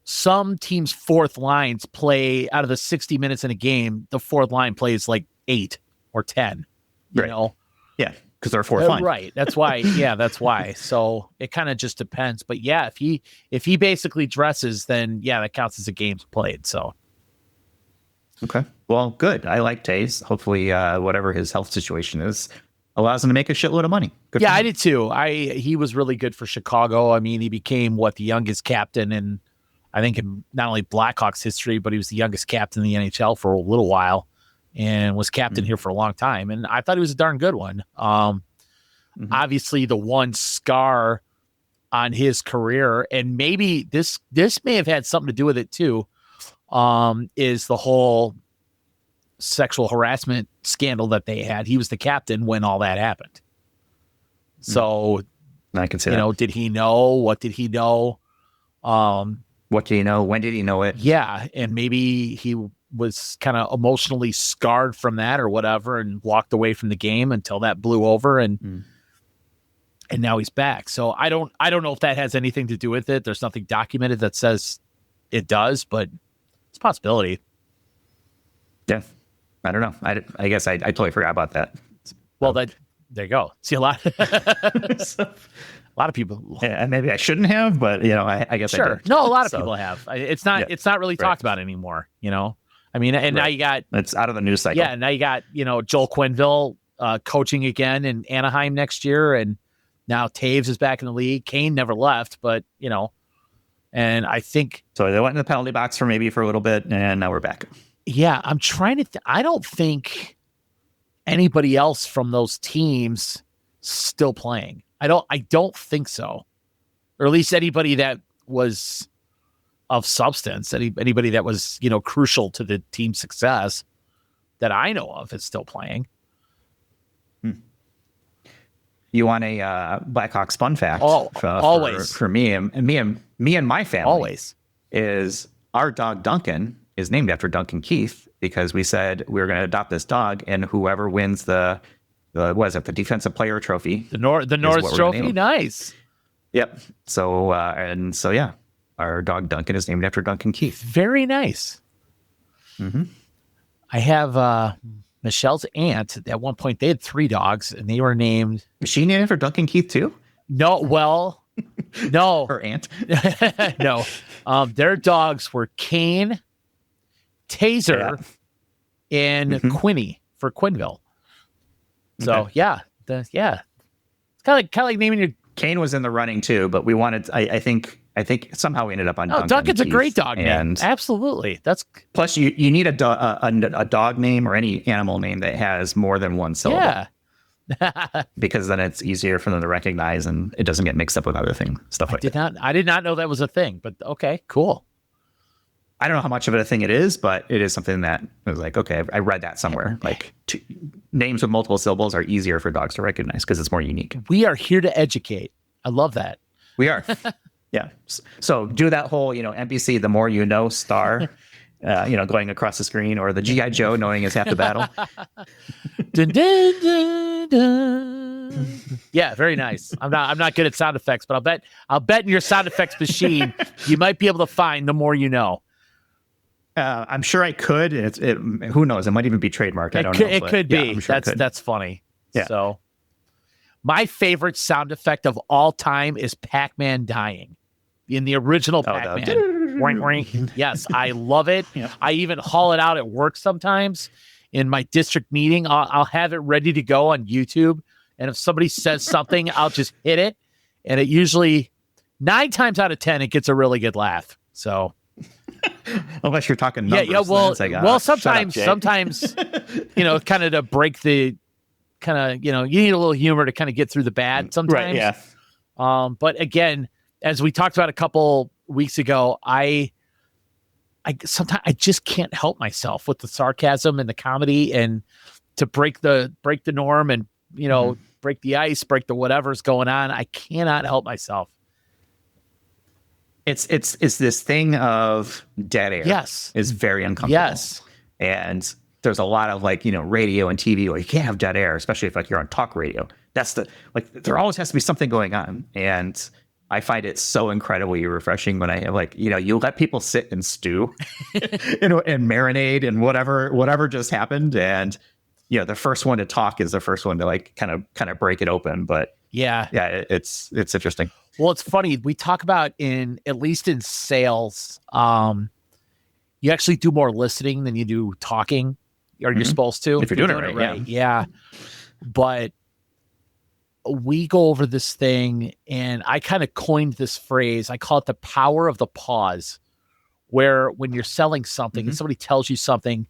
some teams' 4th lines play out of the 60 minutes in a game. The 4th line plays like 8 or 10, you know? Yeah, because they're 4th line. Right. That's why. That's why. So it kind of just depends. But yeah, if he basically dresses, then that counts as a game's played. So. Okay. Well, good. I like Taze. Hopefully, whatever his health situation is, allows him to make a shitload of money. Good I did too. He was really good for Chicago. I mean, he became the youngest captain in, I think, in not only Blackhawks history, but he was the youngest captain in the NHL for a little while and was captain here for a long time. And I thought he was a darn good one. Obviously, the one scar on his career, and maybe this may have had something to do with it too, is the whole sexual harassment scandal that they had. He was the captain when all that happened. So I can say that. Did he know? What did he know? What did he know? When did he know it? Yeah. And maybe he was kind of emotionally scarred from that or whatever and walked away from the game until that blew over and now he's back. So I don't know if that has anything to do with it. There's nothing documented that says it does, but it's a possibility. Yeah. I don't know. I guess I totally forgot about that. Well, there you go. See, a lot of people. Yeah, maybe I shouldn't have, but I guess sure. I did. No, a lot of people have. It's not really talked about anymore. I mean, and now you got it's out of the news cycle. Yeah, now you got Joel Quenneville coaching again in Anaheim next year, and now Taves is back in the league. Kane never left, but and I think so. They went in the penalty box for a little bit, and now we're back. Yeah, I'm trying to. I don't think anybody else from those teams still playing. I don't think so, or at least anybody that was of substance. Anybody that was crucial to the team's success that I know of is still playing. You want a Blackhawks fun fact? Always for me and my family. Always is our dog Duncan is named after Duncan Keith because we said we were going to adopt this dog, and whoever wins the defensive player trophy, the Norris Trophy, nice. Yep. So our dog Duncan is named after Duncan Keith. Very nice. I have Michelle's aunt. At one point, they had 3 dogs, and they were named. Was she named after Duncan Keith too? No. Well, no. Her aunt. No. Their dogs were Kane, Taser, and Quinny for Quenneville. So it's kind of like naming your. Kane was in the running too, but we wanted. I think somehow we ended up on. No, Duncan's a great dog name. Absolutely, that's. Plus, you need a dog name or any animal name that has more than one syllable. Yeah. Because then it's easier for them to recognize, and it doesn't get mixed up with other stuff like that. I did not know that was a thing, but okay, cool. I don't know how much of a thing it is, but it is something that I was like, okay, I read that somewhere. Like names with multiple syllables are easier for dogs to recognize because it's more unique. We are here to educate. I love that. We are. Yeah. So do that whole, NPC, the more you know, star, going across the screen, or the G.I. Joe knowing is half the battle. Dun, dun, dun, dun. Yeah, very nice. I'm not good at sound effects, but I'll bet in your sound effects machine you might be able to find the more you know. I'm sure I could. Who knows? It might even be trademarked. I don't know. It could be. Yeah, sure that's funny. Yeah. So my favorite sound effect of all time is Pac-Man dying in the original Pac-Man. Wink, wink. Yes, I love it. Yeah. I even haul it out at work sometimes. In my district meeting, I'll have it ready to go on YouTube. And if somebody says something, I'll just hit it. And it usually, 9 times out of 10, it gets a really good laugh. So, unless you're talking numbers, yeah. Well, sometimes, kind of to break the you need a little humor to kind of get through the bad sometimes. Right, yeah. But again, as we talked about a couple weeks ago, I sometimes I just can't help myself with the sarcasm and the comedy, and to break the norm and break the ice, break the whatever's going on. I cannot help myself. It's this thing of dead air. Yes, is very uncomfortable. Yes, and there's a lot of radio and TV where you can't have dead air, especially if you're on talk radio. That's there always has to be something going on. And I find it so incredibly refreshing when I have you let people sit and stew and marinate and whatever just happened. And, the first one to talk is the first one to kind of break it open. But yeah, it's interesting. Well, it's funny. We talk about at least in sales, you actually do more listening than you do talking. Or you're supposed to. If you're doing it right. Yeah. But we go over this thing, and I kind of coined this phrase. I call it the power of the pause, where when you're selling something and somebody tells you something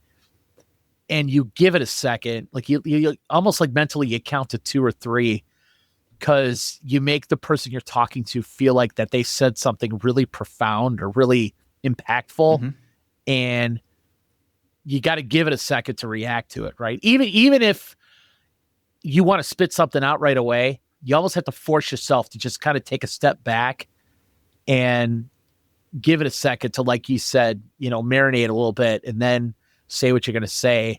and you give it a second, you almost mentally you count to 2 or 3, because you make the person you're talking to feel like that they said something really profound or really impactful. And you got to give it a second to react to it, right? Even if you want to spit something out right away, you almost have to force yourself to just kind of take a step back and give it a second to, like you said, marinate a little bit and then say what you're going to say.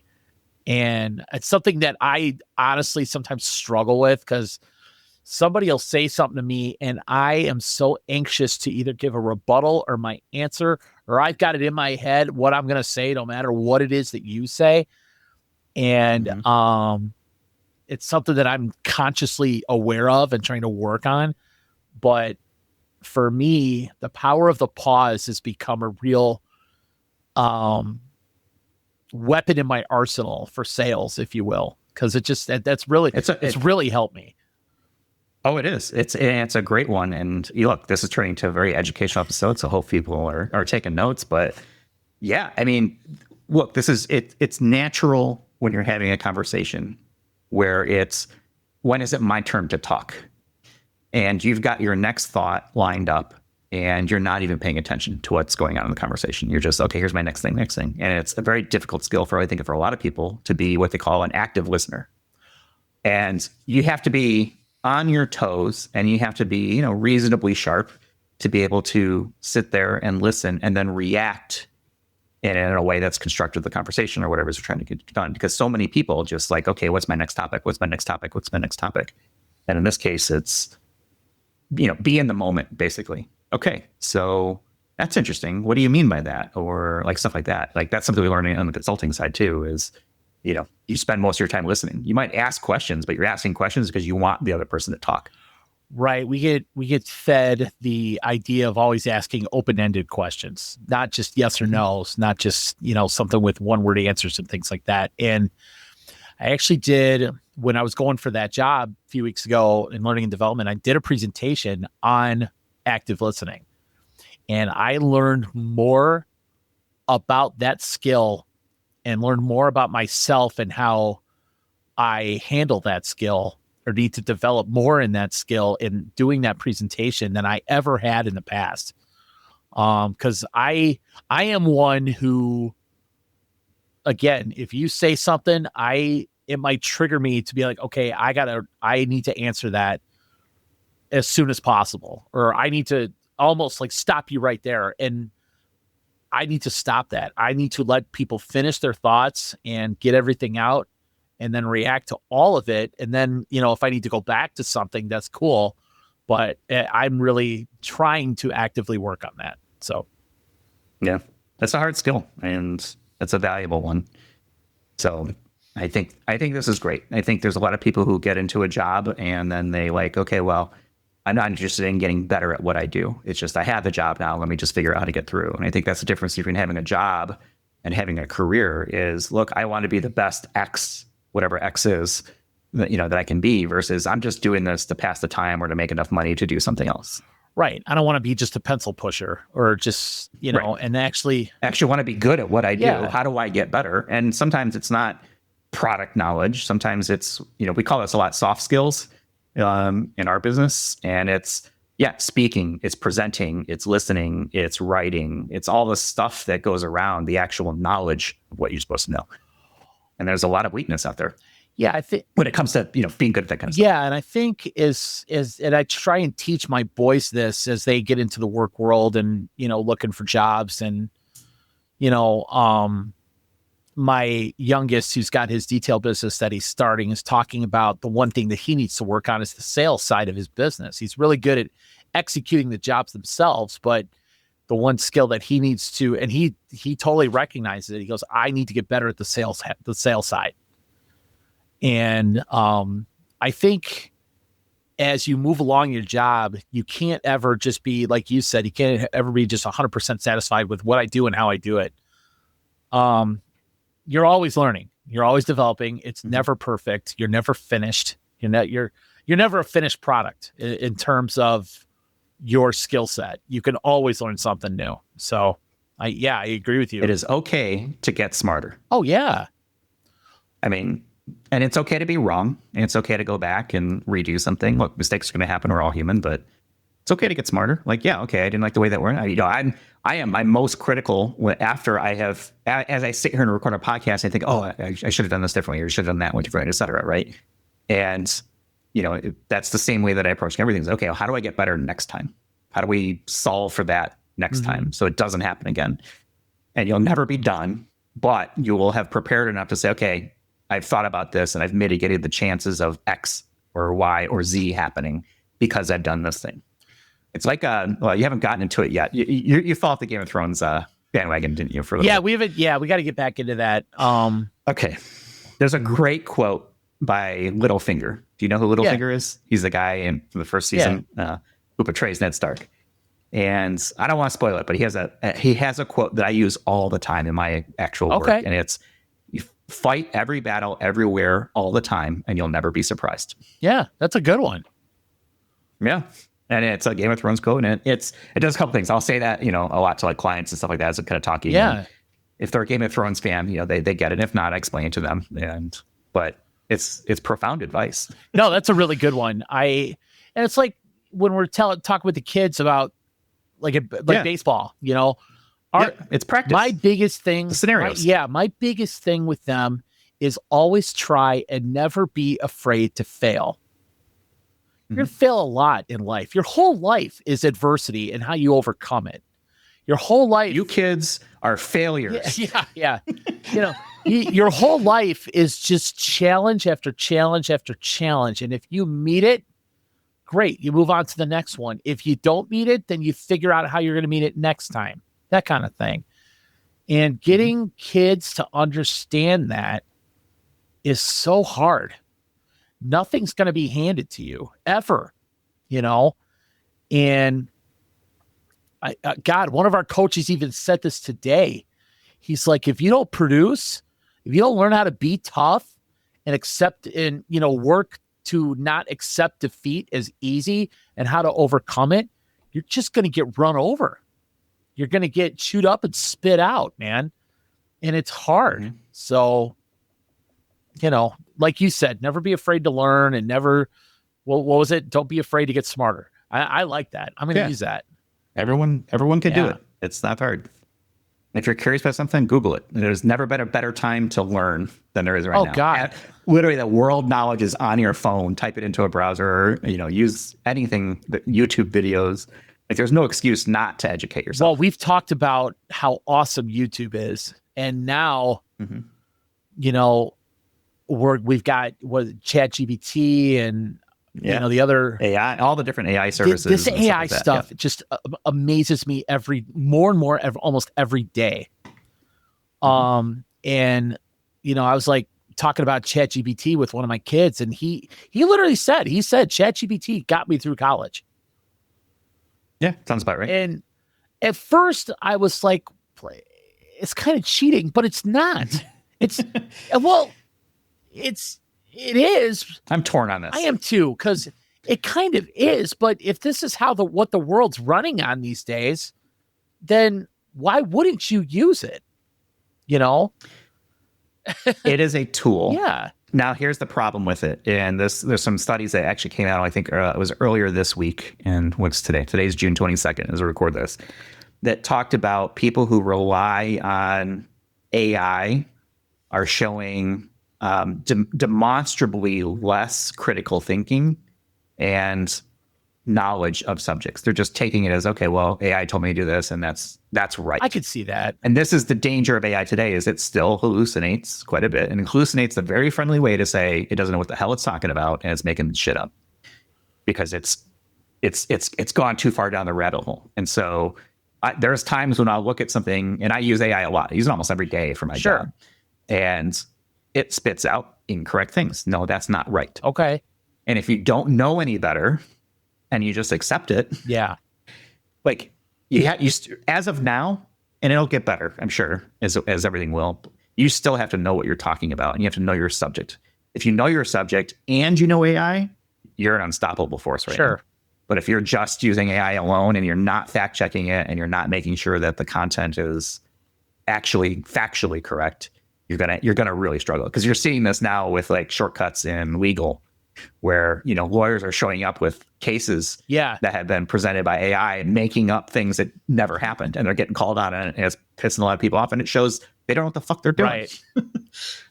And it's something that I honestly sometimes struggle with, because somebody will say something to me and I am so anxious to either give a rebuttal or my answer, or I've got it in my head what I'm going to say, no matter what it is that you say. And it's something that I'm consciously aware of and trying to work on. But for me, the power of the pause has become a real weapon in my arsenal for sales, if you will, because it's really helped me. Oh, it is. It's a great one. And look, this is turning into a very educational episode, so hope people are taking notes. But yeah, I mean, look, it's natural when you're having a conversation where it's, when is it my turn to talk? And you've got your next thought lined up and you're not even paying attention to what's going on in the conversation. You're just, okay, here's my next thing. And it's a very difficult skill for a lot of people to be what they call an active listener. And you have to be on your toes, and you have to be, reasonably sharp to be able to sit there and listen and then react in a way that's constructive to the conversation or whatever is trying to get done. Because so many people just okay, what's my next topic? What's my next topic? What's my next topic? And in this case, it's, be in the moment, basically. Okay, so that's interesting. What do you mean by that? Or stuff like that. That's something we learn on the consulting side too, is, you spend most of your time listening. You might ask questions, but you're asking questions because you want the other person to talk. Right. We get fed the idea of always asking open-ended questions, not just yes or no's, not just, something with one-word answers and things like that. And I actually did, when I was going for that job a few weeks ago in learning and development, I did a presentation on active listening. And I learned more about that skill and learn more about myself and how I handle that skill, or need to develop more in that skill in doing that presentation than I ever had in the past. Because I am one who, again, if you say something, it might trigger me to be like, okay, I need to answer that as soon as possible, or I need to almost stop you right there. And I need to stop that. I need to let people finish their thoughts and get everything out and then react to all of it. And then, if I need to go back to something, that's cool. But I'm really trying to actively work on that. So, yeah, that's a hard skill and it's a valuable one. So I think this is great. I think there's a lot of people who get into a job and then they okay, well, I'm not interested in getting better at what I do. It's just, I have the job now. Let me just figure out how to get through. And I think that's the difference between having a job and having a career is, look, I want to be the best X, whatever X is, that I can be, versus I'm just doing this to pass the time or to make enough money to do something else. Right. I don't want to be just a pencil pusher or just, Right. and actually want to be good at what I do. How do I get better? And sometimes it's not product knowledge. Sometimes it's, we call this a lot soft skills in our business. And it's, speaking, it's presenting, it's listening, it's writing, it's all the stuff that goes around the actual knowledge of what you're supposed to know. And there's a lot of weakness out there. Yeah, I think when it comes to being good at that kind of stuff. Yeah, and I think and I try and teach my boys this as they get into the work world and looking for jobs, and my youngest, who's got his detail business that he's starting, is talking about the one thing that he needs to work on is the sales side of his business. He's really good at executing the jobs themselves, but the one skill that he needs to, and he totally recognizes it. He goes, I need to get better at the sales side. And I think as you move along your job, you can't ever just be, like you said, you can't ever be just 100% satisfied with what I do and how I do it. You're always learning. You're always developing. It's never perfect. You're never finished. You're never a finished product in terms of your skill set. You can always learn something new. So I agree with you. It is okay to get smarter. Oh, yeah. I mean, and it's okay to be wrong, and it's okay to go back and redo something. Look, mistakes are going to happen. We're all human, but it's okay to get smarter. Like, okay, I didn't like the way that went. I am my most critical after I have, as I sit here and record a podcast, I think, I should have done this differently, or should have done that one differently, et cetera, right? And, that's the same way that I approach everything. Okay, well, how do I get better next time? How do we solve for that next time so it doesn't happen again? And you'll never be done, but you will have prepared enough to say, okay, I've thought about this and I've mitigated the chances of X or Y or Z happening because I've done this thing. It's like, you haven't gotten into it yet. You fell off the Game of Thrones bandwagon, didn't you? We haven't. Yeah, we got to get back into that. Okay. There's a great quote by Littlefinger. Do you know who Littlefinger is? He's the guy in the first season who portrays Ned Stark. And I don't want to spoil it, but he has a quote that I use all the time in my actual work. And it's, fight every battle everywhere all the time, and you'll never be surprised. Yeah, that's a good one. Yeah. And it's a Game of Thrones quote, and it does a couple things. I'll say that, a lot to like clients and stuff like that as a kind of talking. Yeah. And if they're a Game of Thrones fan, they get it. If not, I explain it to them. But it's profound advice. No, that's a really good one. And it's like when we're talking with the kids about baseball, it's practice. My biggest thing, the scenarios. My biggest thing with them is always try and never be afraid to fail. You're going to fail a lot in life. Your whole life is adversity and how you overcome it. Your whole life. You kids are failures. Yeah. Your whole life is just challenge after challenge after challenge. And if you meet it, great. You move on to the next one. If you don't meet it, then you figure out how you're going to meet it next time. That kind of thing. And getting kids to understand that is so hard. Nothing's going to be handed to you ever, and God, one of our coaches even said this today. He's like, if you don't produce, if you don't learn how to be tough and accept and, work to not accept defeat as easy and how to overcome it, you're just going to get run over. You're going to get chewed up and spit out, man. And it's hard. So, like you said, never be afraid to learn and never, what was it? Don't be afraid to get smarter. I like that. I'm going to use that. Everyone can do it. It's not hard. If you're curious about something, Google it. There's never been a better time to learn than there is right now. Oh, God. Literally, the world knowledge is on your phone. Type it into a browser, use anything, YouTube videos. Like, there's no excuse not to educate yourself. Well, we've talked about how awesome YouTube is. And now, we've got ChatGPT and the other AI, all the different AI services. This AI stuff just amazes me more and more almost every day. And I was like talking about ChatGPT with one of my kids, and he literally said ChatGPT got me through college. Yeah, sounds about right. And at first I was like, it's kind of cheating, but it's not. It's well, it is. I'm torn on this. I am too, because it kind of is. But if this is how what the world's running on these days, then why wouldn't you use it? You know, it is a tool. Yeah. Now, here's the problem with it. And there's some studies that actually came out, I think it was earlier this week. And what's today? Today's June 22nd as we record this. That talked about people who rely on AI are showing demonstrably less critical thinking and knowledge of subjects. They're just taking it as, okay, well, AI told me to do this, and that's right. I could see that. And this is the danger of AI today, is it still hallucinates quite a bit, and hallucinates a very friendly way to say it doesn't know what the hell it's talking about, and it's making shit up because it's gone too far down the rabbit hole. And so there's times when I'll look at something, and I use AI a lot. I use it almost every day for my job, and it spits out incorrect things. No, that's not right. Okay. And if you don't know any better, and you just accept it. Yeah. Like as of now, and it'll get better, I'm sure, as everything will, you still have to know what you're talking about, and you have to know your subject. If you know your subject and you know AI, you're an unstoppable force right now. But if you're just using AI alone and you're not fact checking it and you're not making sure that the content is actually factually correct, you're gonna really struggle. Because you're seeing this now with like shortcuts in legal, where lawyers are showing up with cases that have been presented by AI and making up things that never happened, and they're getting called on it, and it's pissing a lot of people off, and it shows they don't know what the fuck they're doing. Right.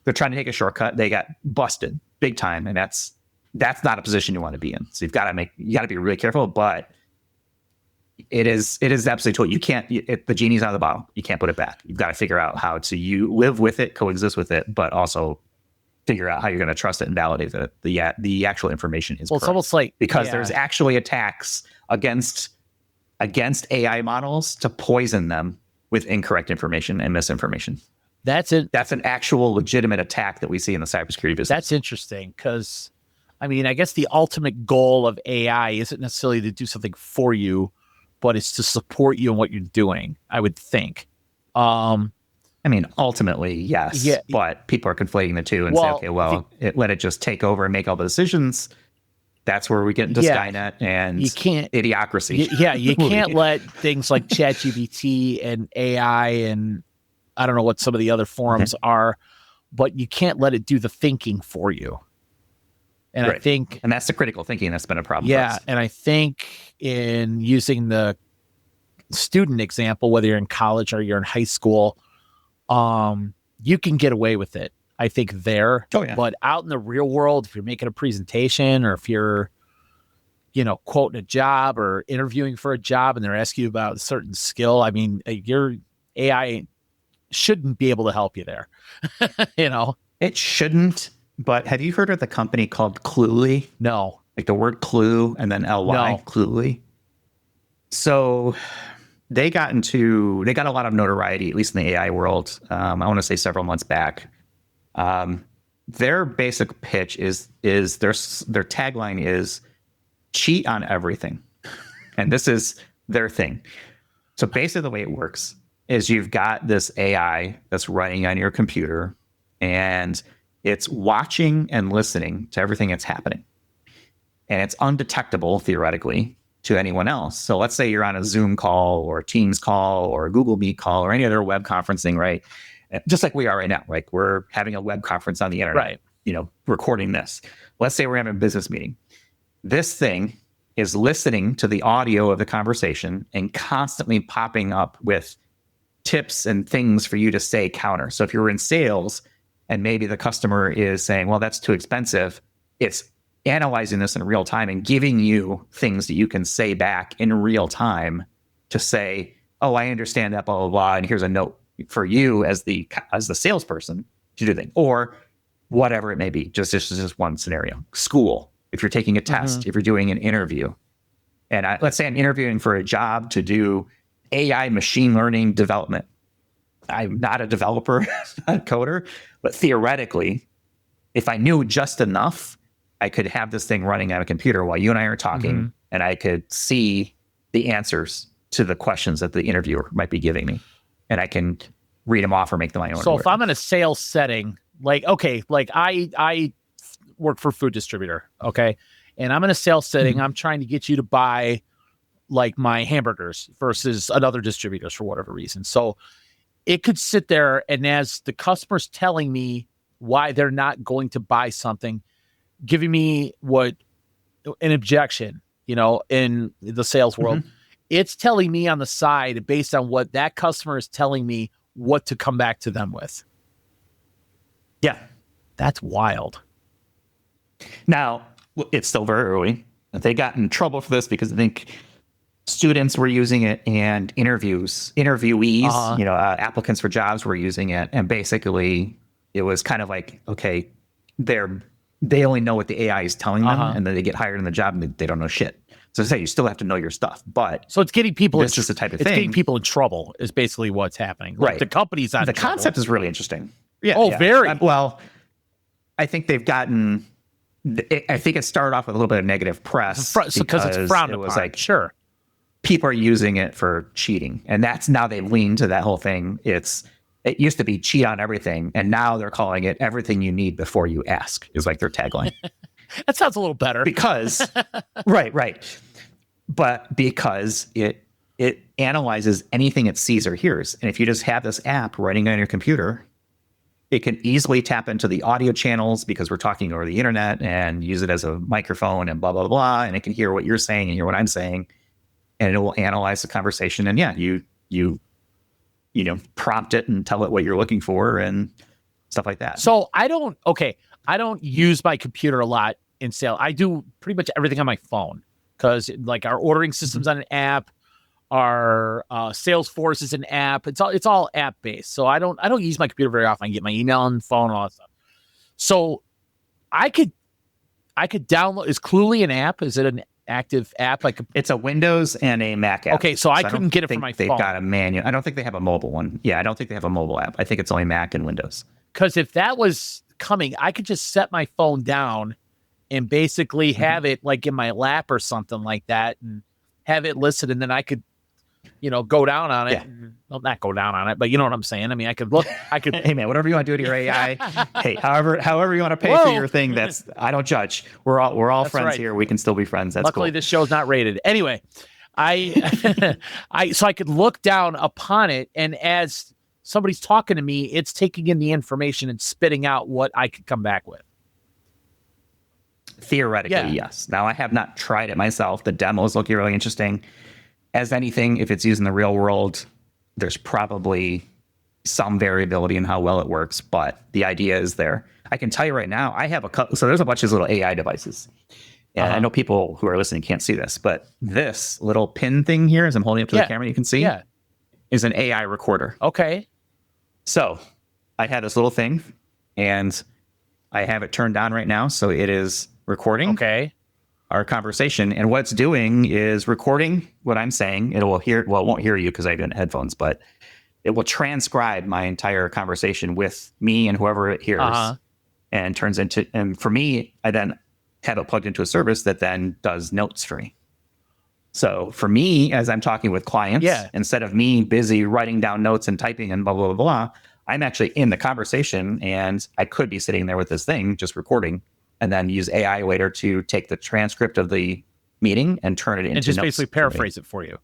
They're trying to take a shortcut. They got busted big time, and that's not a position you want to be in. So you got to be really careful, but it is absolutely tool. You can't, the genie's out of the bottle. You can't put it back. You've got to figure out how to live with it, coexist with it, but also figure out how you're going to trust it and validate that the actual information is correct. It's almost like, because there's actually attacks against AI models to poison them with incorrect information and misinformation. That's an actual legitimate attack that we see in the cybersecurity business. That's interesting, because I mean, I guess the ultimate goal of AI isn't necessarily to do something for you, but it's to support you in what you're doing, I would think. I mean, ultimately, yes, but people are conflating the two and say, okay, well, let it just take over and make all the decisions. That's where we get into Skynet and idiocracy. You can't let things like ChatGPT and AI and I don't know what some of the other forums are, but you can't let it do the thinking for you. And I think... And that's the critical thinking that's been a problem for us. And I think in using the student example, whether you're in college or you're in high school, you can get away with it, I think, there. But out in the real world, if you're making a presentation or if you're, quoting a job or interviewing for a job and they're asking you about a certain skill, I mean, your AI shouldn't be able to help you there. It shouldn't. But have you heard of the company called Cluely? No. Like the word clue and then L-Y, no. Cluely. So they got a lot of notoriety, at least in the AI world. I want to say several months back. Their basic pitch is their tagline is cheat on everything. And this is their thing. So basically the way it works is you've got this AI that's running on your computer, and it's watching and listening to everything that's happening. And it's undetectable, theoretically, to anyone else. So let's say you're on a Zoom call or a Teams call or a Google Meet call or any other web conferencing, right? Just like we are right now. Like we're having a web conference on the internet, recording this. Let's say we're having a business meeting. This thing is listening to the audio of the conversation and constantly popping up with tips and things for you to say counter. So if you're in sales, and maybe the customer is saying, well, that's too expensive, it's analyzing this in real time and giving you things that you can say back in real time to say, oh, I understand that, blah, blah, blah, and here's a note for you as the salesperson to do things, or whatever it may be. This is just one scenario. School, if you're taking a test, if you're doing an interview, and let's say I'm interviewing for a job to do AI machine learning development. I'm not a developer, not a coder, but theoretically, if I knew just enough, I could have this thing running on a computer while you and I are talking, and I could see the answers to the questions that the interviewer might be giving me, and I can read them off or make them my own. So if I'm in a sales setting, like, okay, like I work for a food distributor, okay, and I'm in a sales setting, I'm trying to get you to buy like my hamburgers versus another distributors for whatever reason. So it could sit there, and as the customer's telling me why they're not going to buy something, giving me an objection, in the sales world, it's telling me on the side, based on what that customer is telling me, what to come back to them with. Yeah. That's wild. Now, it's still very early. They got in trouble for this because I think students were using it, and interviewees, applicants for jobs were using it. And basically it was kind of like, okay, they only know what the AI is telling them, and then they get hired in the job and they don't know shit. So say you still have to know your stuff, but so it's getting people. It's just the type of thing. It's getting people in trouble is basically what's happening. Right. The company's on the trouble. Concept is really interesting. Yeah. Oh, very. Well, I think they've gotten. I think it started off with a little bit of negative press because it's frowned upon. It was like, sure, people are using it for cheating, and that's now they've leaned to that whole thing. It used to be cheat on everything, and now they're calling it everything you need before you ask, is like their tagline. That sounds a little better. Because, right. But because it analyzes anything it sees or hears. And if you just have this app running on your computer, it can easily tap into the audio channels because we're talking over the internet, and use it as a microphone and blah, blah, blah. And it can hear what you're saying and hear what I'm saying. And it will analyze the conversation. And you prompt it and tell it what you're looking for and stuff like that. So I don't use my computer a lot in sales. I do pretty much everything on my phone, because like our ordering system's on an app, our Salesforce is an app. It's all app based. So I don't use my computer very often. I get my email on the phone, all that stuff. So I could download. Is Cluely an app? Is it an active app? Like it's a Windows and a Mac app. Okay, so I couldn't get it from my phone. They've got a manual. I don't think they have a mobile one. Yeah, I don't think they have a mobile app. I think it's only Mac and Windows. Because if that was coming, I could just set my phone down and basically have it like in my lap or something like that, and have it listen, and then I could, go down on it. Yeah. Well, not go down on it, but you know what I'm saying. I mean, I could. Hey man, whatever you want to do to your AI. Hey, however you want to pay for your thing. I don't judge. We're all friends here. We can still be friends. That's Luckily, cool. This show's not rated. Anyway, so I could look down upon it, and as somebody's talking to me, it's taking in the information and spitting out what I could come back with. Theoretically, yes. Now, I have not tried it myself. The demos look really interesting. As anything, if it's used in the real world, there's probably some variability in how well it works, but the idea is there. I can tell you right now, I have so there's a bunch of little AI devices. And I know people who are listening can't see this, but this little pin thing here, as I'm holding up to the camera, you can see, is an AI recorder. Okay. So I had this little thing, and I have it turned on right now. So it is recording our conversation. And what it's doing is recording what I'm saying. It won't hear you because I have headphones, but it will transcribe my entire conversation with me and whoever it hears, and turns into, and for me, I then have it plugged into a service that then does notes for me. So for me, as I'm talking with clients, instead of me busy writing down notes and typing and blah, blah, blah, blah, I'm actually in the conversation, and I could be sitting there with this thing just recording, and then use AI later to take the transcript of the meeting and turn it into and just notes basically paraphrase it for you.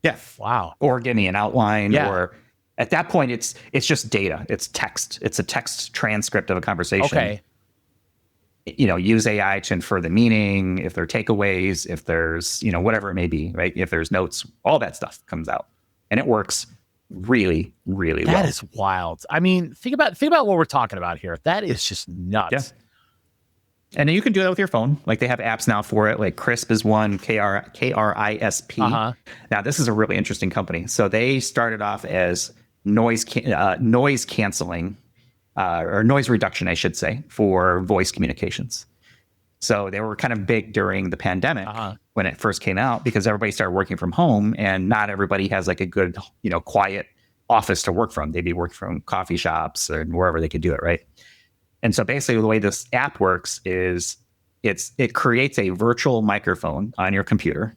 Yeah. Wow. Or give me an outline, or at that point, it's just data. It's text. It's a text transcript of a conversation. Okay. Use AI to infer the meaning, if there are takeaways, if there's, whatever it may be, right? If there's notes, all that stuff comes out, and it works really, really well. That is wild. I mean, think about what we're talking about here. That is just nuts. Yeah. And then you can do that with your phone. Like, they have apps now for it. Like Crisp is one, KRISP. Now, this is a really interesting company. So they started off as noise canceling, or noise reduction, I should say, for voice communications. So they were kind of big during the pandemic when it first came out, because everybody started working from home, and not everybody has like a good, quiet office to work from. They'd be working from coffee shops or wherever they could do it, right? And so basically the way this app works is it creates a virtual microphone on your computer,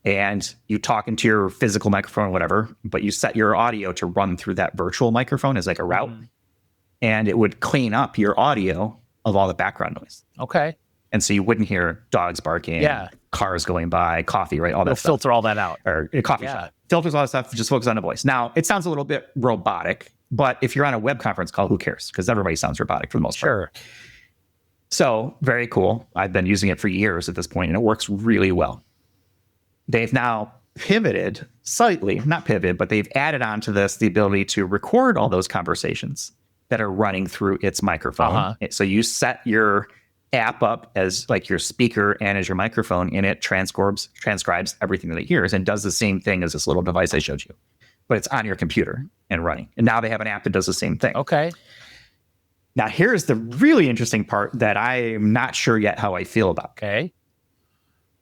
and you talk into your physical microphone or whatever, but you set your audio to run through that virtual microphone as like a route, and it would clean up your audio of all the background noise. Okay. And so you wouldn't hear dogs barking, cars going by, coffee, right? All that stuff. Filter all that out. Or a coffee shop. Filters all that stuff, just focus on the voice. Now, it sounds a little bit robotic, but if you're on a web conference call, who cares? Because everybody sounds robotic for the most part. Sure. So, very cool. I've been using it for years at this point, and it works really well. They've now pivoted slightly, not pivoted, but they've added on to this the ability to record all those conversations that are running through its microphone. So you set your app up as like your speaker and as your microphone, and it transcribes everything that it hears and does the same thing as this little device I showed you. But it's on your computer and running. And now they have an app that does the same thing. Okay. Now, here's the really interesting part that I'm not sure yet how I feel about. Okay.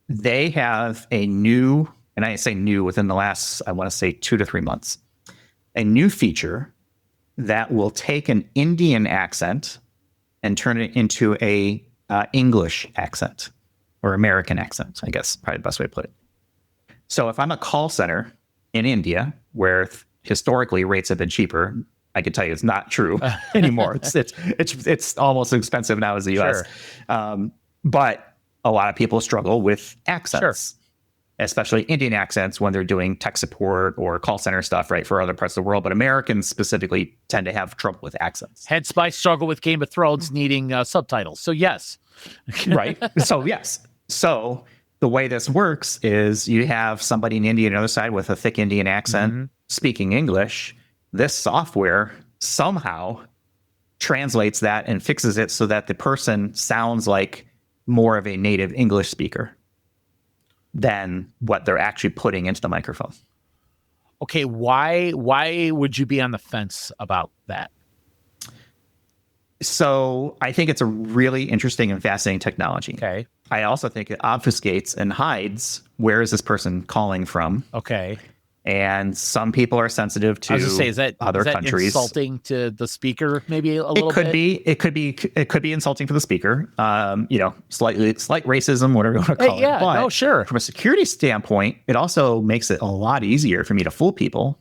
They have a new, and I say new within the last, I want to say 2 to 3 months, a new feature that will take an Indian accent and turn it into a English accent or American accent, I guess, probably the best way to put it. So if I'm a call center in India, where historically rates have been cheaper, I can tell you it's not true anymore. It's almost as expensive now as the US. Sure. But a lot of people struggle with accents, especially Indian accents when they're doing tech support or call center stuff, right, for other parts of the world. But Americans specifically tend to have trouble with accents. Hence my struggle with Game of Thrones needing subtitles. So yes. Right. So yes. So the way this works is you have somebody in India on the other side with a thick Indian accent speaking English. This software somehow translates that and fixes it so that the person sounds like more of a native English speaker than what they're actually putting into the microphone. Okay, why would you be on the fence about that? So I think it's a really interesting and fascinating technology. Okay. I also think it obfuscates and hides where is this person calling from. Okay. And some people are sensitive to other countries. Insulting to the speaker, maybe a little bit? It could be insulting for the speaker. Slight racism, whatever you want to call it. Yeah, no, sure. From a security standpoint, it also makes it a lot easier for me to fool people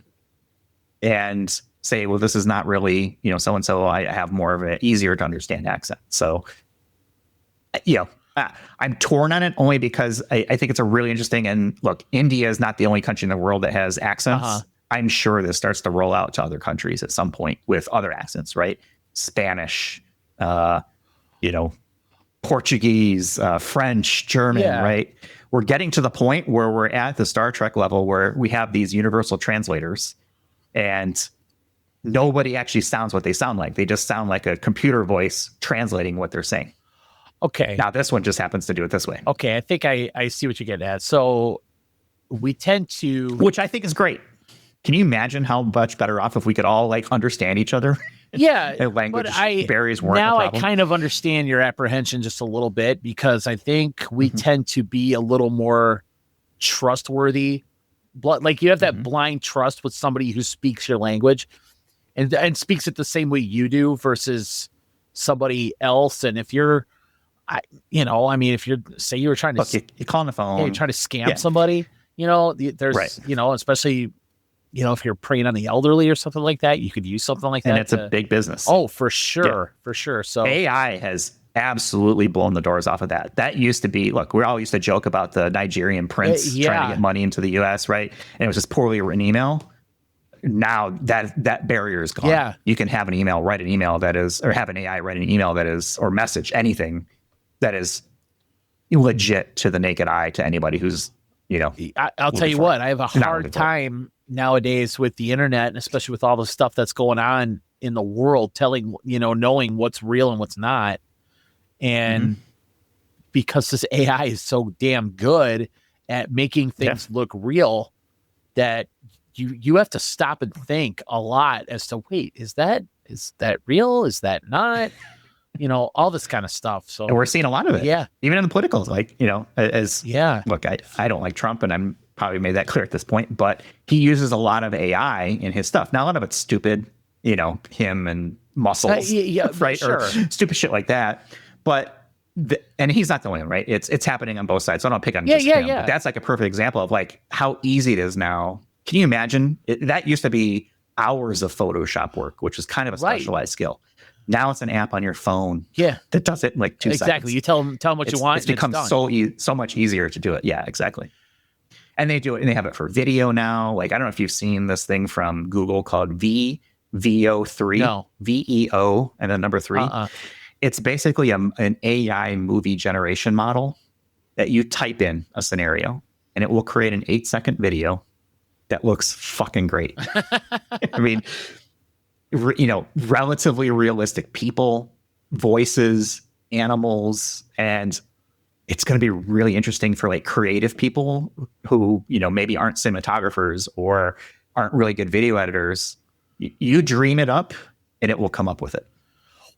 and say, well, this is not really, so-and-so. I have more of an easier to understand accent. So, I'm torn on it only because I think it's a really interesting, and look, India is not the only country in the world that has accents. I'm sure this starts to roll out to other countries at some point with other accents, right? Spanish, Portuguese, French, German, right? We're getting to the point where we're at the Star Trek level where we have these universal translators and nobody actually sounds what they sound like. They just sound like a computer voice translating what they're saying. Okay. Now this one just happens to do it this way. Okay. I think I see what you're getting at. So we tend to, which I think is great. Can you imagine how much better off if we could all understand each other? Yeah. And language barriers weren't now a problem. I kind of understand your apprehension just a little bit because I think we tend to be a little more trustworthy. Like you have that blind trust with somebody who speaks your language and speaks it the same way you do versus somebody else. And if you're, if you're, say you were trying to, you call on the phone, you're trying to scam somebody, there's, especially, if you're preying on the elderly or something like that, you could use something like that. And it's a big business. Oh, for sure. For sure. So AI has absolutely blown the doors off of that. That used to be, we all used to joke about the Nigerian prince trying to get money into the US, right? And it was just poorly written email. Now that barrier is gone. Yeah. You can have an email, write an email that is, or have an AI write an email that is, or message anything that is legit to the naked eye to anybody who's, I'll tell you what, I have a hard time nowadays with the internet, and especially with all the stuff that's going on in the world, knowing what's real and what's not. And because this AI is so damn good at making things look real, that you have to stop and think a lot as to, wait, is that real? Is that not? All this kind of stuff. So and we're seeing a lot of it. Yeah. Even in the politicals, look, I don't like Trump, and I'm probably made that clear at this point, but he uses a lot of AI in his stuff. Now, a lot of it's stupid, him and muscles, right? Sure. Or stupid shit like that. But and he's not the only one, right? It's happening on both sides. So I don't pick on Yeah, just yeah, him. yeah. But that's like a perfect example of like how easy it is now. Can you imagine? That used to be hours of Photoshop work, which is kind of a specialized skill. Now it's an app on your phone. Yeah, that does it in like 2 seconds. Exactly. You tell them what you want. It's become so much easier to do it. Yeah, exactly. And they do it, and they have it for video now. Like, I don't know if you've seen this thing from Google called VEO3. No. VEO and then number 3. It's basically an AI movie generation model that you type in a scenario, and it will create an 8-second video that looks fucking great. I mean, relatively realistic people, voices, animals, and it's going to be really interesting for like creative people who, maybe aren't cinematographers or aren't really good video editors. You dream it up and it will come up with it.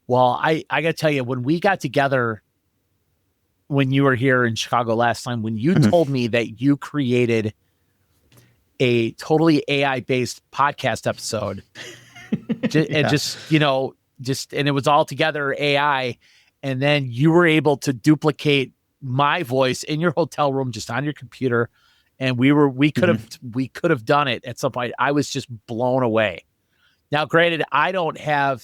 Well, I got to tell you, when we got together, when you were here in Chicago last time, when you told me that you created a totally AI-based podcast episode, and it was all together AI, and then you were able to duplicate my voice in your hotel room just on your computer, and we could have done it at some point. I was just blown away. Now, granted, I don't have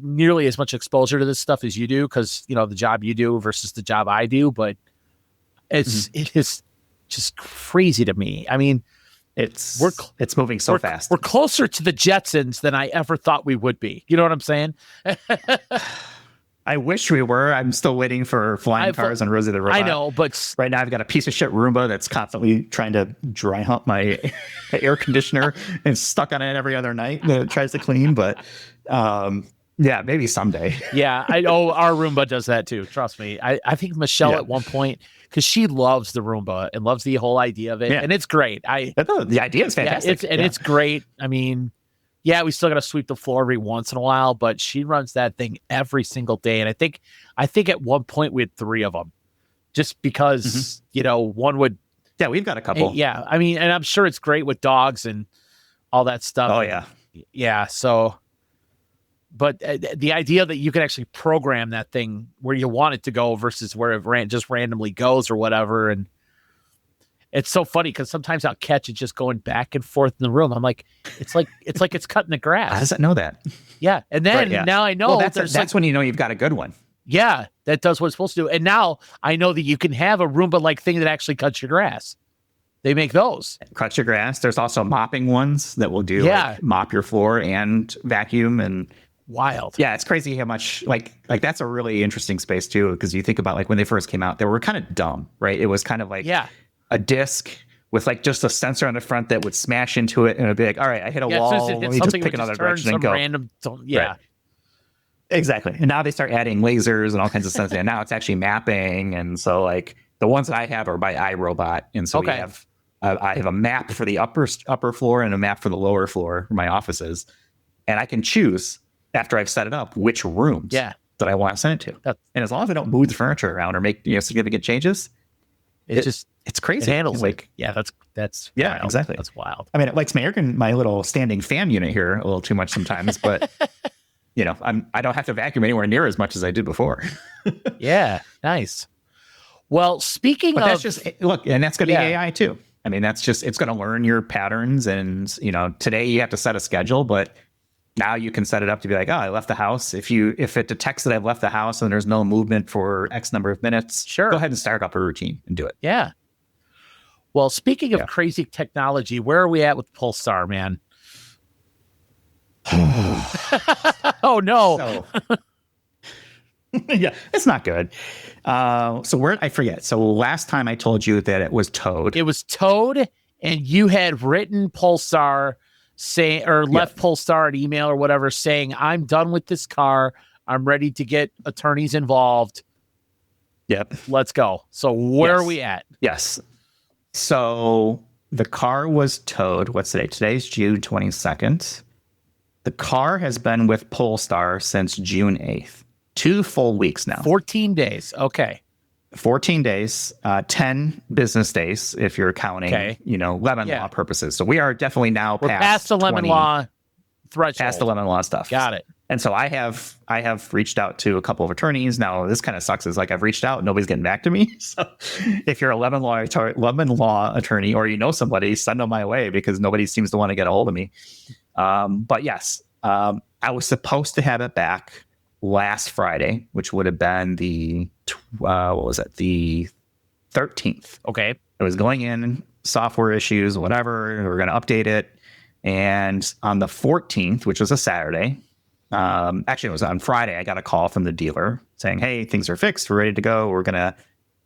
nearly as much exposure to this stuff as you do, because the job you do versus the job I do, but it is just crazy to me. I mean, it's moving so fast. We're closer to the Jetsons than I ever thought we would be. You know what I'm saying? I wish we were. I'm still waiting for flying cars and Rosie the Robot. I know, but right now I've got a piece of shit Roomba that's constantly trying to dry hump my air conditioner and stuck on it every other night that it tries to clean. But yeah, maybe someday. Yeah, I know our Roomba does that too. Trust me. I think Michelle at one point, because she loves the Roomba and loves the whole idea of it, and it's great. The idea is fantastic. It's great. I mean, yeah, we still got to sweep the floor every once in a while, but she runs that thing every single day. And I think at one point we had 3 of them, just because one would. Yeah, we've got a couple. Yeah, I mean, and I'm sure it's great with dogs and all that stuff. Oh yeah, yeah. So, but the idea that you can actually program that thing where you want it to go versus where it just randomly goes or whatever, and it's so funny because sometimes I'll catch it just going back and forth in the room. I'm like, it's like it's cutting the grass. How does it know that? Yeah, and then now I know that's when you know you've got a good one. Yeah, that does what it's supposed to do. And now I know that you can have a Roomba-like thing that actually cuts your grass. They make those. Cut your grass. There's also mopping ones that will do like, mop your floor and vacuum and. Wild. Yeah, it's crazy how much like that's a really interesting space too, because you think about like when they first came out, they were kind of dumb, right? It was kind of like a disc with like just a sensor on the front that would smash into it and it'd be like, all right, I hit a wall, let me just pick another direction and go. Right. Exactly. And now they start adding lasers and all kinds of stuff. And now it's actually mapping. And so like the ones that I have are by iRobot. And so we have I have a map for the upper floor and a map for the lower floor where my office is. And I can choose after I've set it up which rooms that I want to send it to. And as long as I don't move the furniture around or make significant changes, it's crazy. It handles like that's wild. Exactly. That's wild. I mean, it likes my little standing fan unit here a little too much sometimes, but I don't have to vacuum anywhere near as much as I did before. Yeah, nice. Well, speaking of, that's just look, and that's going to be AI too. I mean, it's going to learn your patterns, and today you have to set a schedule, but now you can set it up to be like, oh, I left the house. If it detects that I've left the house and there's no movement for X number of minutes, go ahead and start up a routine and do it. Yeah. Well, speaking of crazy technology, where are we at with Polestar, man? Oh no. Yeah, it's not good. I forget. So last time I told you that it was towed. It was towed, and you had written Polestar left Polestar an email or whatever saying, I'm done with this car. I'm ready to get attorneys involved. Yep. Let's go. So where are we at? Yes. So the car was towed. What's today? Today's June 22nd. The car has been with Polestar since June 8th. 2 full weeks now. 14 days. Okay. 14 days, 10 business days, if you're counting, lemon law purposes. So we are definitely now past the lemon law threshold. Past the lemon law stuff. Got it. And so I have reached out to a couple of attorneys. Now this kind of sucks. Is like I've reached out, nobody's getting back to me. So if you're a lemon law attorney, or you know somebody, send them my way because nobody seems to want to get a hold of me. But yes, I was supposed to have it back last Friday, which would have been the 13th. Okay. It was going in, software issues, whatever. We were going to update it. And on the 14th, which was a Saturday, actually it was on Friday, I got a call from the dealer saying, hey, things are fixed. We're ready to go. We're going to,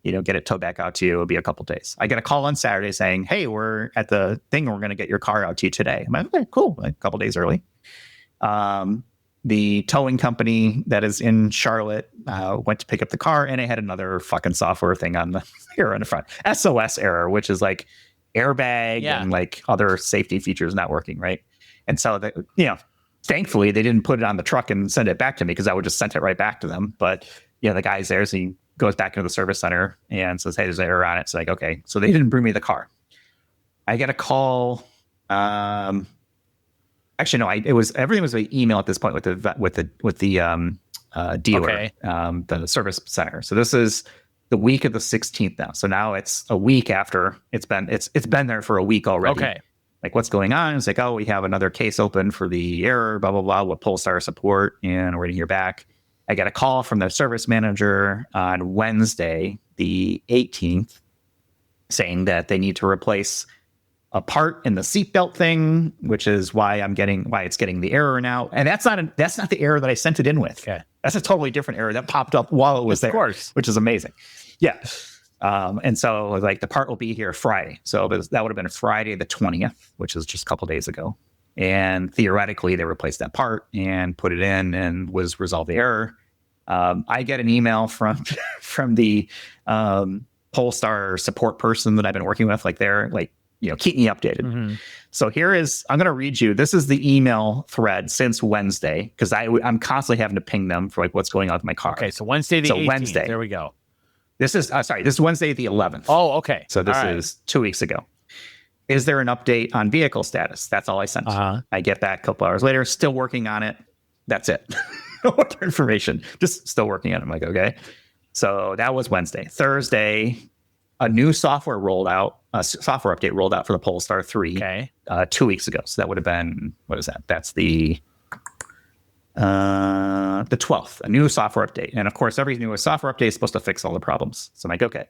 get it towed back out to you. It'll be a couple days. I get a call on Saturday saying, hey, we're at the thing. We're going to get your car out to you today. I'm like, okay, cool. Like a couple days early. The towing company that is in Charlotte went to pick up the car, and it had another fucking software thing on the here in the front. SOS error, which is like airbag and like other safety features not working, right? And so thankfully they didn't put it on the truck and send it back to me, because I would just sent it right back to them. But the guy's there, so he goes back into the service center and says, hey, there's an error on it. It's like, okay, so they didn't bring me the car. I get a call. Actually, no, everything was by email at this point with the dealer, the service center. So this is the week of the 16th now. So now it's a week after it's been there for a week already. Okay. Like, what's going on? It's like, oh, we have another case open for the error, blah, blah, blah, with Polestar support, and we're waiting to hear back. I got a call from the service manager on Wednesday, the 18th, saying that they need to replace a part in the seatbelt thing, which is why it's getting the error now. And that's not the error that I sent it in with. Okay. That's a totally different error that popped up while it was there, of course, which is amazing. Yeah. And so like the part will be here Friday. So that would have been Friday the 20th, which is just a couple days ago. And theoretically, they replaced that part and put it in and resolved the error. I get an email from the Polestar support person that I've been working with, like they're like, keep me updated. Mm-hmm. So I'm going to read you. This is the email thread since Wednesday, because I'm constantly having to ping them for like what's going on with my car. Okay, so Wednesday the 18th. Wednesday. There we go. This is Wednesday the 11th. Oh, okay. So this is 2 weeks ago. Is there an update on vehicle status? That's all I sent. Uh-huh. I get back a couple hours later, still working on it. That's it. No other information. Just still working on it. I'm like, okay. So that was Wednesday. Thursday, a new software update rolled out for the Polestar 3 2 weeks ago. So that would have been, what is that? That's the 12th, a new software update. And of course, every new software update is supposed to fix all the problems. So I'm like, okay.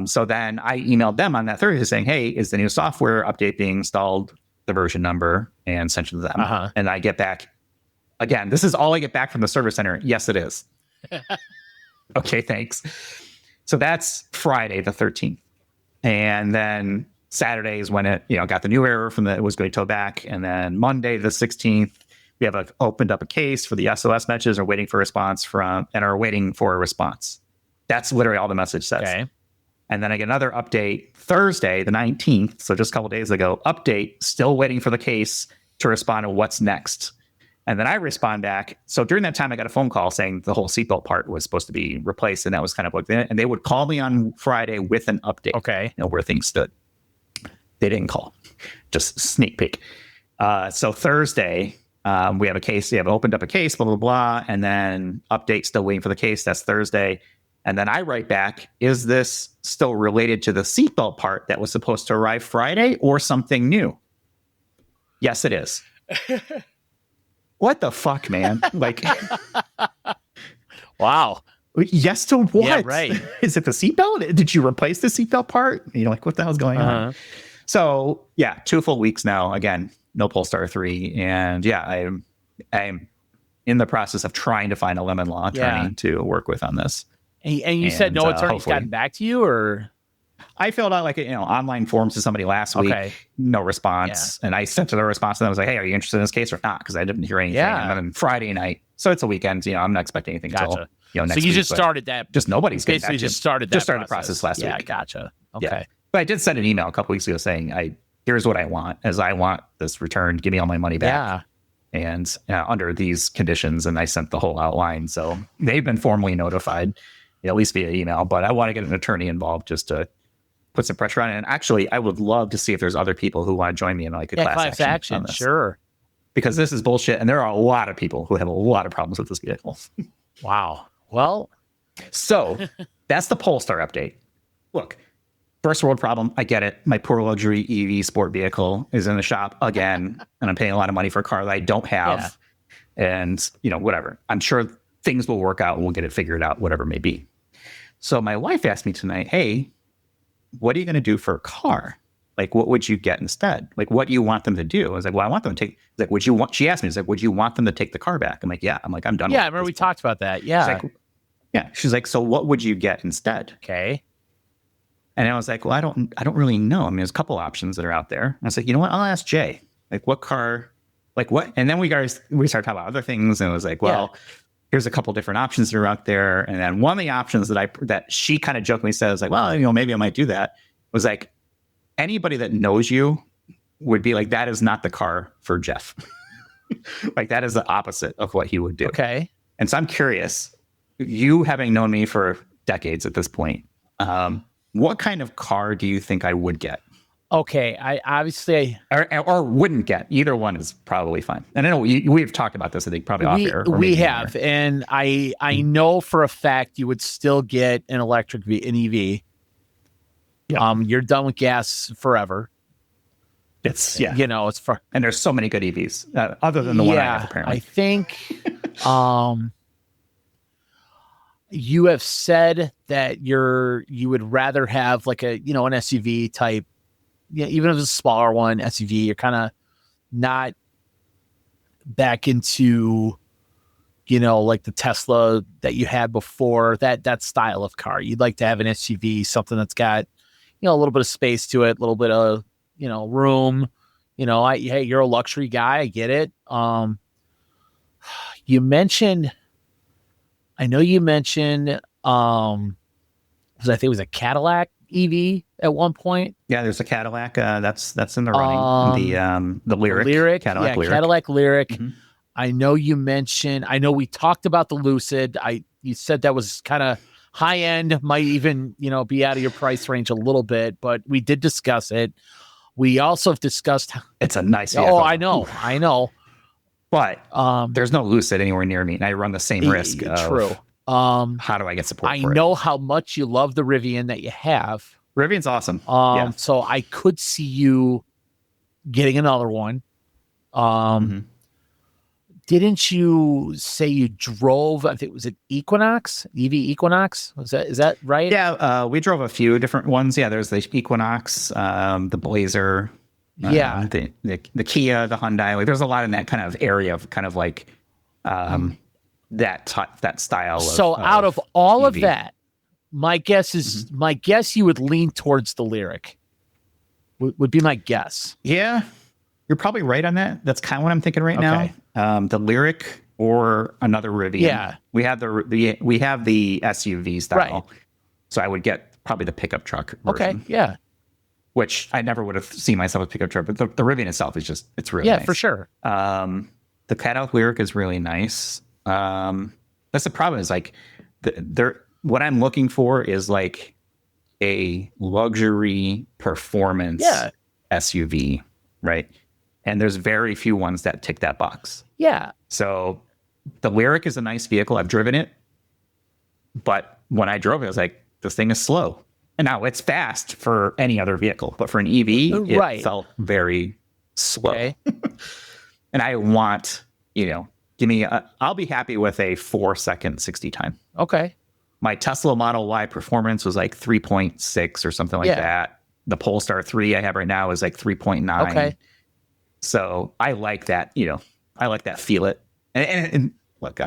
So then I emailed them on that Thursday saying, hey, is the new software update being installed, the version number, and sent it to them. Uh-huh. And I get back, again, this is all I get back from the service center. Yes, it is. Okay, thanks. So that's Friday the 13th. And then Saturday is when it got the new error it was going to tow back. And then Monday the 16th, we have opened up a case for the SOS messages, are waiting for a response That's literally all the message says. Okay. And then I get another update Thursday, the 19th. So just a couple days ago, update, still waiting for the case to respond to what's next. And then I respond back. So during that time, I got a phone call saying the whole seatbelt part was supposed to be replaced. And that was kind of like that. And they would call me on Friday with an update. Okay. Where things stood. They didn't call. Just sneak peek. So Thursday, we have a case. They have opened up a case, blah, blah, blah. And then update, still waiting for the case. That's Thursday. And then I write back, is this still related to the seatbelt part that was supposed to arrive Friday or something new? Yes, it is. What the fuck, man? Like, wow. Yes to what? Yeah, right. Is it the seatbelt? Did you replace the seatbelt part? Like, what the hell's going on? So, yeah, 2 full weeks now. Again, no Polestar 3. And yeah, I'm in the process of trying to find a lemon law attorney to work with on this. And you said no attorney's gotten back to you, or? I filled out like online forms to somebody last week. No response. Yeah. And I sent to the response and I was like, hey, are you interested in this case or not? Because I didn't hear anything. Yeah. And then Friday night. So it's a weekend. I'm not expecting anything until next week. So you just started that. Just nobody's getting back to just started that. Just started the process last week. Yeah, gotcha. Okay. Yeah. But I did send an email a couple weeks ago saying, here's what I want. I want this returned. Give me all my money back. Yeah. And under these conditions. And I sent the whole outline. So they've been formally notified, at least via email. But I want to get an attorney involved just to put some pressure on it. And actually, I would love to see if there's other people who want to join me in like a class action. Sure. because this is bullshit. And there are a lot of people who have a lot of problems with this vehicle. Wow. Well, so that's the Polestar update. Look, first world problem. I get it. My poor luxury EV sport vehicle is in the shop again, and I'm paying a lot of money for a car that I don't have. Yeah. And, whatever. I'm sure things will work out and we'll get it figured out, whatever it may be. So my wife asked me tonight, hey, what are you going to do for a car? Like, what would you get instead? Like, what do you want them to do? I was like, well, I want them to take, she asked me, would you want them to take the car back? I'm like, yeah. I'm like, I'm done with it. Yeah, I remember we talked about that. Yeah. She's like, so what would you get instead? Okay. And I was like, well, I don't really know. I mean, there's a couple options that are out there. And I was like, you know what? I'll ask Jay. Like, what car, like what? And then we started talking about other things. And it was like, well, here's a couple different options that are out there. And then one of the options that she kind of jokingly says, like, well, maybe I might do that, was like, anybody that knows you would be like, that is not the car for Jeff. Like, that is the opposite of what he would do. Okay. And so I'm curious, you having known me for decades at this point, what kind of car do you think I would get? Okay, I obviously or wouldn't get. Either one is probably fine. And I know we've talked about this, I think, probably off air. We have, and I know for a fact you would still get an electric an EV. Yeah. You're done with gas forever. It's it's for, and there's so many good EVs other than the one I have apparently. I think you have said that you would rather have like a an SUV type, even if it's a smaller one, SUV. You're kind of not back into like the Tesla that you had before, that style of car. You'd like to have an SUV, something that's got a little bit of space to it, a little bit of room. Hey, you're a luxury guy, I get it. You mentioned, I think it was a Cadillac EV at one point. Yeah, there's a Cadillac that's in the running. The Lyric, Cadillac Lyric. Mm-hmm. I know we talked about the Lucid. You said that was kind of high end, might even be out of your price range a little bit, but we did discuss it. We also have discussed it's a nice vehicle. Oh, I know. But there's no Lucid anywhere near me, and I run the same risk. True. How do I get support? I know how much you love the Rivian that you have. Rivian's awesome. So I could see you getting another one. Mm-hmm. Didn't you say you drove? I think it was an Equinox, EV Equinox. Is that right? Yeah, we drove a few different ones. Yeah, there's the Equinox, the Blazer. The Kia, the Hyundai. Like, there's a lot in that kind of area of kind of like that style. So out of all EV. Of that, my guess is you would lean towards the Lyric. Would be my guess. Yeah, you're probably right on that. That's kind of what I'm thinking right now. The Lyric or another Rivian. Yeah, we have the SUV style. Right. So I would get probably the pickup truck version. Okay. Yeah. Which I never would have seen myself as pickup truck, but the Rivian itself is it's really nice. Yeah, for sure. The Cadillac Lyric is really nice. That's the problem is like what I'm looking for is like a luxury performance SUV, right? And there's very few ones that tick that box. Yeah. So the Lyric is a nice vehicle. I've driven it, but when I drove it, I was like, this thing is slow. And now it's fast for any other vehicle, but for an EV, it felt very slow. Okay. And I want, I'll be happy with a 4-second 60 time. Okay. My Tesla Model Y performance was like 3.6 or something like that. The Polestar 3 I have right now is like 3.9. Okay. So I like that, I like that feel it. And look,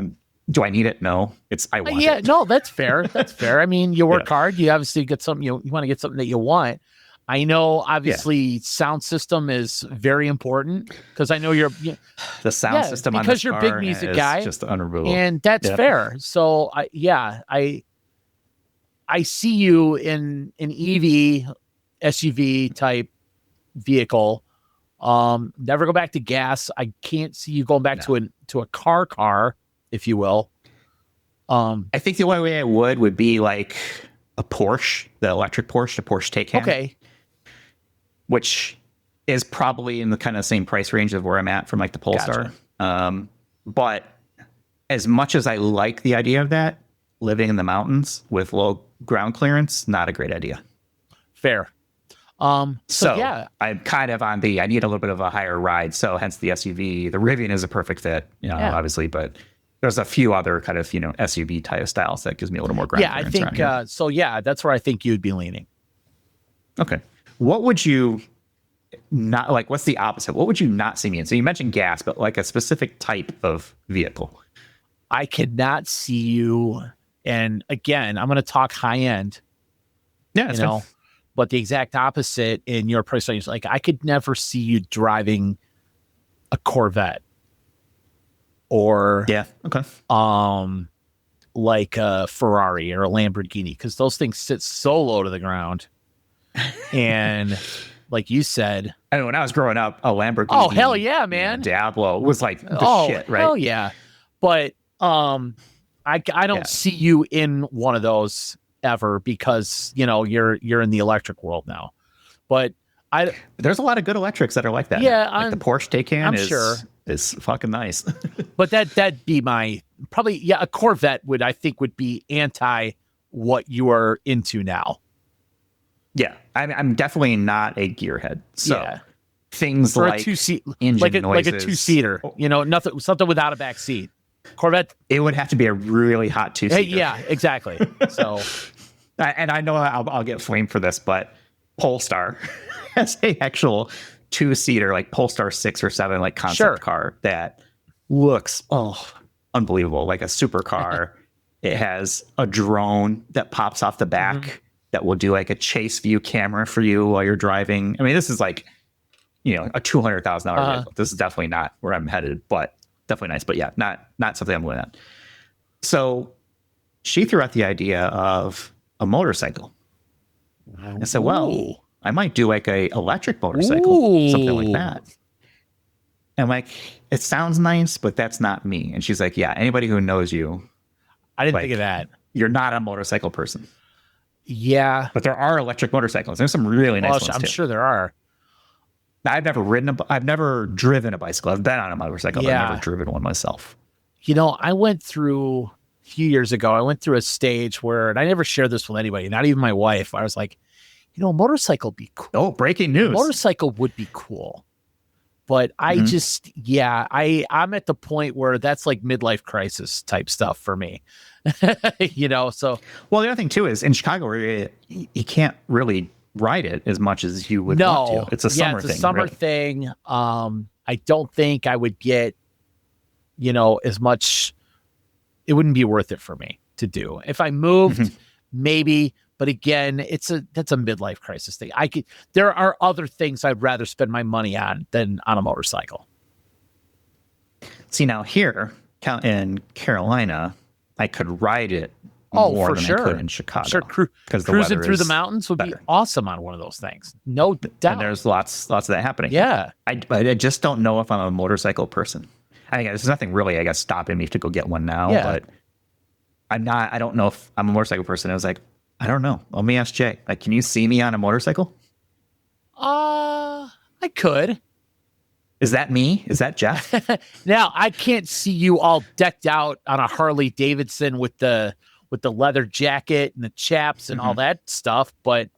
do I need it? No. I want it. No, that's fair. That's fair. I mean, you work hard. You obviously get something, you want to get something that you want. I know, obviously, sound system is very important because I know the sound system on because you're a big music guy, just unreal, and that's fair. So I see you in an EV SUV type vehicle. Never go back to gas. I can't see you going back to a car, if you will. I think the only way I would be like a Porsche, the electric Porsche, the Porsche Taycan. Okay. Which is probably in the kind of same price range of where I'm at from like the Polestar. Gotcha. But as much as I like the idea of that, living in the mountains with low ground clearance, not a great idea. Fair. So yeah, I'm kind of on I need a little bit of a higher ride. So hence the SUV. The Rivian is a perfect fit, obviously, but there's a few other kind of, SUV type styles that gives me a little more ground clearance. Yeah, I think, so yeah, that's where I think you'd be leaning. Okay. What would you not like? What's the opposite? What would you not see me in? So you mentioned gas, but like a specific type of vehicle. I could not see you. And again, I'm going to talk high end. Yeah, that's fine. But the exact opposite in your price range. Like I could never see you driving a Corvette or like a Ferrari or a Lamborghini, because those things sit so low to the ground. And like you said, I mean, when I was growing up, a Lamborghini. Oh hell yeah, man! Diablo was like the shit, right? Hell yeah! But I don't see you in one of those ever, because you're in the electric world now. But there's a lot of good electrics that are like that. Yeah, like the Porsche Taycan is fucking nice. But that'd be my probably a Corvette would be anti what you are into now. Yeah, I'm definitely not a gearhead. So things for like a two-seat, engine noises, like a two-seater, something without a back seat. Corvette, it would have to be a really hot two-seater. Yeah, exactly. So, and I know I'll get flamed for this, but Polestar has a actual two-seater, like Polestar 6 or 7, like concept car that looks unbelievable, like a supercar. It has a drone that pops off the back that will do like a chase view camera for you while you're driving. I mean, this is like, a $200,000 vehicle. This is definitely not where I'm headed, but definitely nice. But yeah, not something I'm looking at. So she threw out the idea of a motorcycle. I said, well, I might do like a electric motorcycle, something like that. And like, it sounds nice, but that's not me. And she's like, yeah, anybody who knows you, I didn't think of that. You're not a motorcycle person. Yeah. But there are electric motorcycles. There's some really nice ones, I'm too. sure there are. I've never driven a bicycle. I've been on a motorcycle, but I've never driven one myself. I went through a few years ago, a stage where, and I never shared this with anybody, not even my wife. I was like, a motorcycle would be cool. Oh, breaking news. A motorcycle would be cool. But I just, I'm at the point where that's like midlife crisis type stuff for me. So. Well, the other thing too is in Chicago, where you can't really ride it as much as you would want to. It's a summer thing. It's a summer thing. I don't think I would get, as much. It wouldn't be worth it for me to do. If I moved, maybe. But again, that's a midlife crisis thing. There are other things I'd rather spend my money on than on a motorcycle. See, now here in Carolina, I could ride it more than I could in Chicago. Sure, cruising through the mountains would be awesome on one of those things. No doubt. And there's lots of that happening. Yeah. I just don't know if I'm a motorcycle person. I mean, there's nothing really, I guess, stopping me to go get one now. Yeah. But I don't know if I'm a motorcycle person. I was like, I don't know. Let me ask Jay. Like, can you see me on a motorcycle? I could. Is that me? Is that Jeff? Now, I can't see you all decked out on a Harley Davidson with the leather jacket and the chaps and all that stuff. But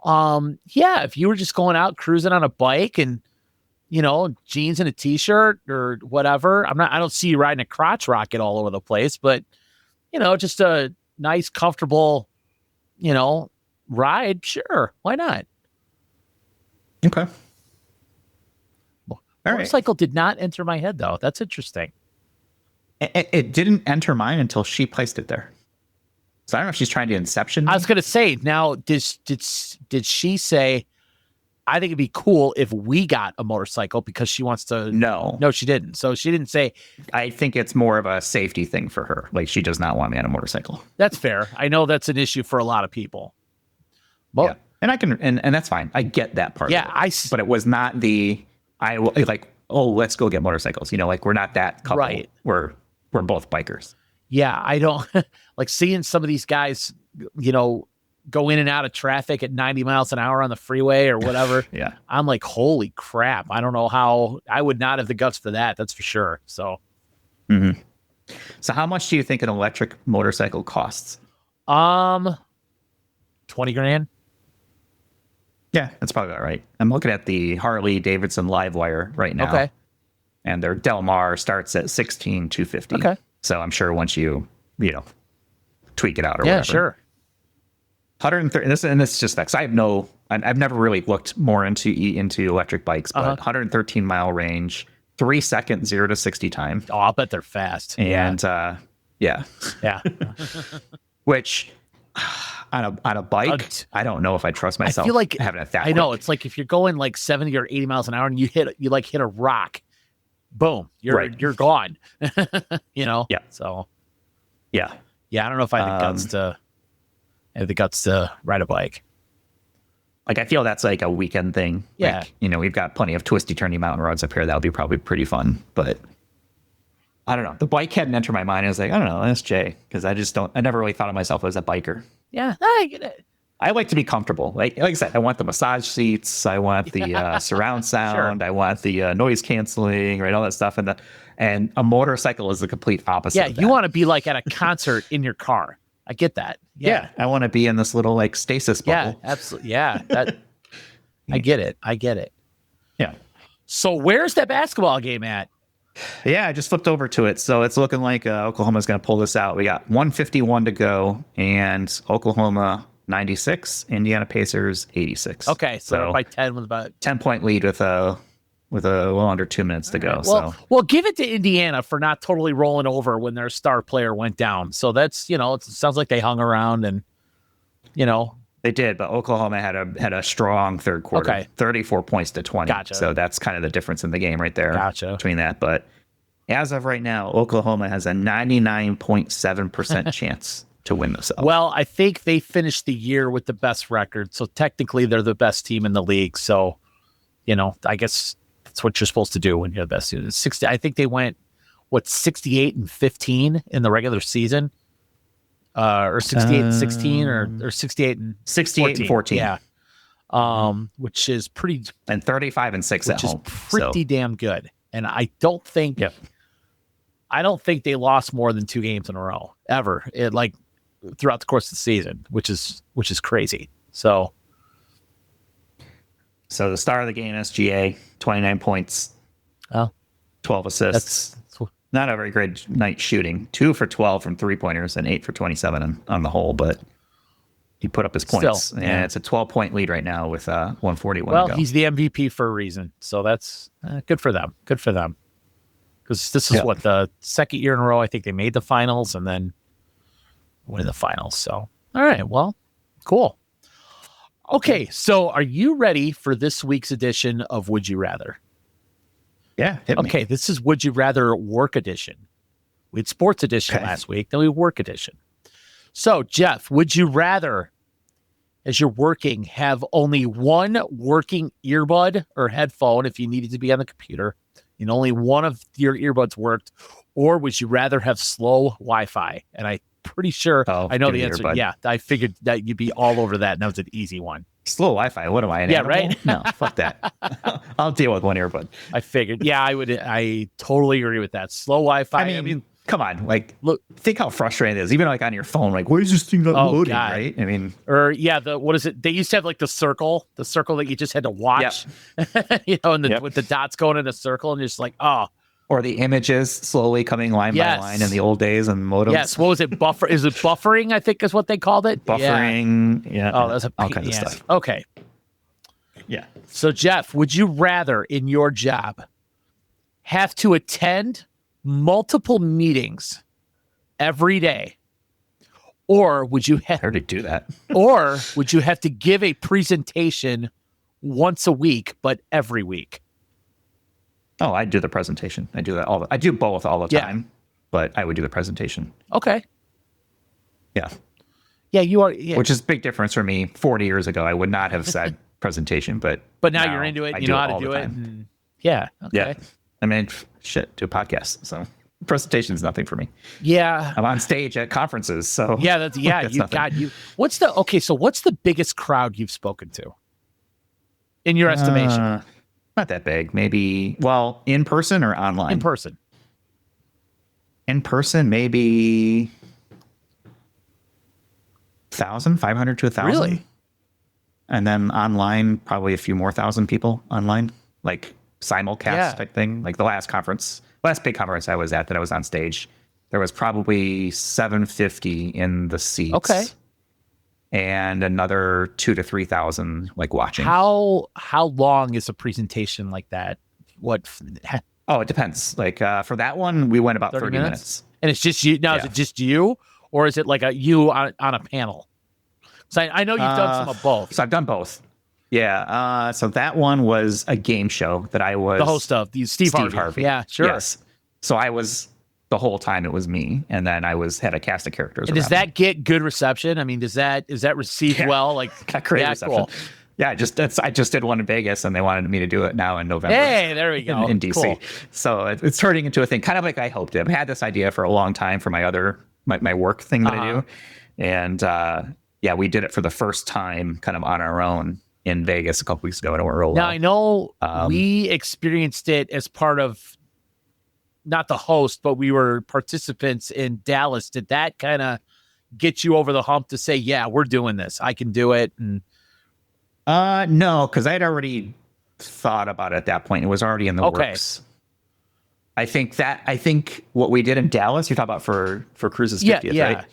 if you were just going out cruising on a bike and jeans and a t-shirt or whatever, I don't see you riding a crotch rocket all over the place, but just a nice, comfortable ride. Sure. Why not? Okay. Motorcycle did not enter my head, though. That's interesting. It didn't enter mine until she placed it there. So I don't know if she's trying to inception me. I was going to say, now, did she say, I think it'd be cool if we got a motorcycle because she wants to? No, she didn't. So she didn't say. I think it's more of a safety thing for her. Like, she does not want me on a motorcycle. That's fair. I know that's an issue for a lot of people. Well, yeah. And I can, and that's fine. I get that part. Yeah, but it was not let's go get motorcycles. Like, we're not that couple. Right. We're both bikers. Yeah, I don't like seeing some of these guys, go in and out of traffic at 90 miles an hour on the freeway or whatever. Yeah. I'm like, holy crap. I don't know how I would not have the guts for that. That's for sure. So, So how much do you think an electric motorcycle costs? 20 grand. Yeah, that's probably about right. I'm looking at the Harley Davidson Livewire right now. Okay. And their Del Mar starts at $16,250. Okay. So I'm sure once you tweak it out or Yeah, whatever. sure. 130. And this is just that. 'Cause I've never really looked more into electric bikes, but 113 mile range, 3 second 0 to 60 time. Oh, I'll bet they're fast. And yeah. Which on a bike, I don't know if I trust myself. I feel like having it that. I know it's like if you're going like 70 or 80 miles an hour and you hit a rock, boom, you're gone. Yeah. So yeah. I don't know if I have the guts to ride a bike. Like, I feel that's like a weekend thing. Yeah. Like, we've got plenty of twisty, turny mountain roads up here. That would be probably pretty fun. But I don't know. The bike hadn't entered my mind. I was like, I don't know, SJ. Because I never really thought of myself as a biker. Yeah, I get it. I like to be comfortable. Like I said, I want the massage seats. I want the surround sound. Sure. I want the noise canceling, right? All that stuff. And a motorcycle is the complete opposite. Yeah, of that. You want to be like at a concert in your car. I get that. Yeah. I want to be in this little like stasis bubble. Yeah, absolutely. Yeah, I get it. Yeah. So where's that basketball game at? Yeah, I just flipped over to it. So it's looking like Oklahoma's going to pull this out. We got 151 to go, and Oklahoma 96, Indiana Pacers 86. Okay, so by 10 with about 10-point lead with a little under 2 minutes to go. Right. Well, give it to Indiana for not totally rolling over when their star player went down. So that's it sounds like they hung around and they did, but Oklahoma had a strong third quarter. Okay. 34 points to 20. Gotcha. So that's kind of the difference in the game right there. Gotcha. Between that. But as of right now, Oklahoma has a 99.7% chance to win this. Well, I think they finished the year with the best record. So technically they're the best team in the league. So, I guess that's what you're supposed to do when you're the best team. 60, I think they went 68-15 in the regular season. Or 68-16 or 68-14. Yeah. Which is pretty, and 35-6 at home. Pretty damn good. And I don't think they lost more than 2 games in a row ever. Throughout the course of the season, which is crazy. So the star of the game, SGA, 29 points, 12 assists. Not a very great night shooting. 2 for 12 from 3-pointers and 8 for 27 on the whole, but he put up his points. Still, and it's a 12-point lead right now with 141 to go. Well, he's the MVP for a reason, so that's good for them. Good for them. Because this is the second year in a row I think they made the finals and then win the finals. So, all right, well, cool. Okay, so are you ready for this week's edition of Would You Rather? Yeah. Okay, this is Would You Rather Work Edition. We had Sports Edition last week, then we had Work Edition. So, Jeff, would you rather, as you're working, have only one working earbud or headphone if you needed to be on the computer, and only one of your earbuds worked, or would you rather have slow Wi-Fi? And I'm pretty sure I know the answer. Yeah, I figured that you'd be all over that, and that was an easy one. Slow Wi-Fi. What am I? An animal? Right? No, fuck that. I'll deal with one earbud. I figured. Yeah, I would. I totally agree with that. Slow Wi-Fi. I mean, come on. Like, look, think how frustrating it is. Even like on your phone, like, why is this thing not loading? God. Right? I mean, or what is it? They used to have like the circle that you just had to watch. Yep. And with the dots going in a circle, and you're just like, oh. Or the images slowly coming line by line in the old days and modems. Yes. What was it? Buffer? Is it buffering? I think is what they called it. Buffering. Yeah. Oh, that's all kinds of stuff. Okay. Yeah. So, Jeff, would you rather in your job have to attend multiple meetings every day, or would you have to do that? Or would you have to give a presentation once a week, but every week? Oh, I do the presentation. I do that I do both all the time, but I would do the presentation. Okay. Yeah. Yeah, you are. Yeah. Which is a big difference for me. 40 years ago, I would not have said presentation, but now you're into it. You know how to do it. Yeah. Okay. Yeah. I mean, shit, do a podcast. So Presentation is nothing for me. Yeah. I'm on stage at conferences, so yeah, that's you. What's the biggest crowd you've spoken to in your estimation? Not that big. Maybe, well, in person or online? In person. In person, maybe 1,000, 500 to 1,000. Really? And then online, probably a few more thousand people online, like simulcast type thing. Like the last big conference I was at that I was on stage, there was probably 750 in the seats. Okay. And another 2,000 to 3,000 like watching. How long is a presentation like that? Oh, it depends. Like for that one, we went about 30 minutes. And it's just you. Now, is it just you, or is it like you on a panel? So I know you've done some of both. So I've done both. Yeah. So that one was a game show that I was the host of. Steve Harvey. Yeah, sure. Yes. So I was the whole time. It was me, and then had a cast of characters. And does that get good reception? I mean, is that received well? Like, got great reception. Cool. Yeah, I just did one in Vegas, and they wanted me to do it now in November. Hey, there we go. In DC. Cool. So it's turning into a thing, kind of like I hoped. I've had this idea for a long time for my other my work thing that I do, and we did it for the first time, kind of on our own in Vegas a couple weeks ago, and it went real well. Now I know we experienced it as part of not the host, but we were participants in Dallas. Did that kind of get you over the hump to say, "Yeah, we're doing this. I can do it"? And no, because I had already thought about it at that point. It was already in the works. I think what we did in Dallas, you're talking about for Cruz's 50th, right?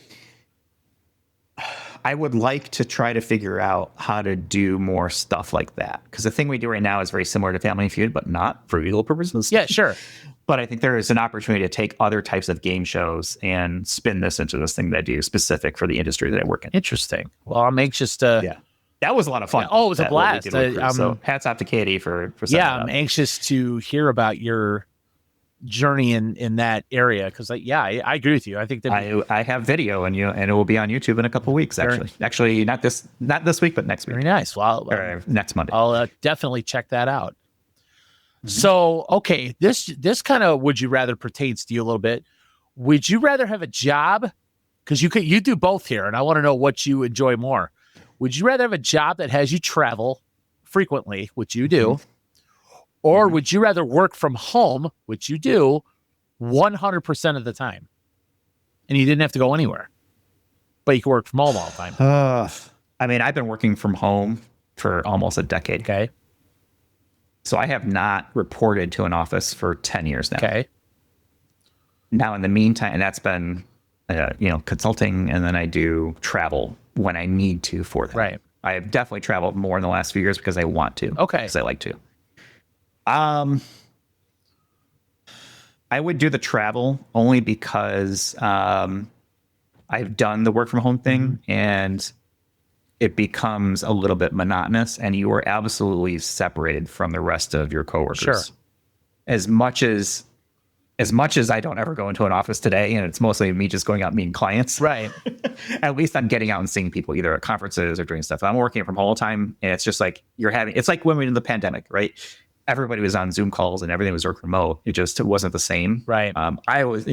I would like to try to figure out how to do more stuff like that. Because the thing we do right now is very similar to Family Feud, but not for legal purposes. Yeah, sure. But I think there is an opportunity to take other types of game shows and spin this into this thing that I do specific for the industry that I work in. Interesting. Well, I'm anxious to... Yeah. That was a lot of fun. Yeah. Oh, it was a blast. So hats off to Katie for I'm anxious to hear about your journey in that area, because I agree with you. I think that I have video and it will be on YouTube in a couple of weeks. Actually, not this week, but next week. Very nice. Well, next Monday. I'll definitely check that out. Mm-hmm. So, okay, this kind of would you rather pertains to you a little bit. Would you rather have a job, because you do both here, and I want to know what you enjoy more. Would you rather have a job that has you travel frequently, which you do, or would you rather work from home, which you do, 100% of the time, and you didn't have to go anywhere, but you can work from home all the time? I mean, I've been working from home for almost a decade. Okay. So I have not reported to an office for 10 years now. Okay. Now, in the meantime, and that's been, consulting, and then I do travel when I need to for that. Right. I have definitely traveled more in the last few years because I want to. Okay. Because I like to. I would do the travel only because I've done the work from home thing, and it becomes a little bit monotonous, and you are absolutely separated from the rest of your coworkers. Sure. As much as I don't ever go into an office today, and it's mostly me just going out and meeting clients. Right. At least I'm getting out and seeing people either at conferences or doing stuff. I'm working from home all the time, and it's just like it's like when we were in the pandemic, right? Everybody was on Zoom calls and everything was work remote. It wasn't the same. Right. I was,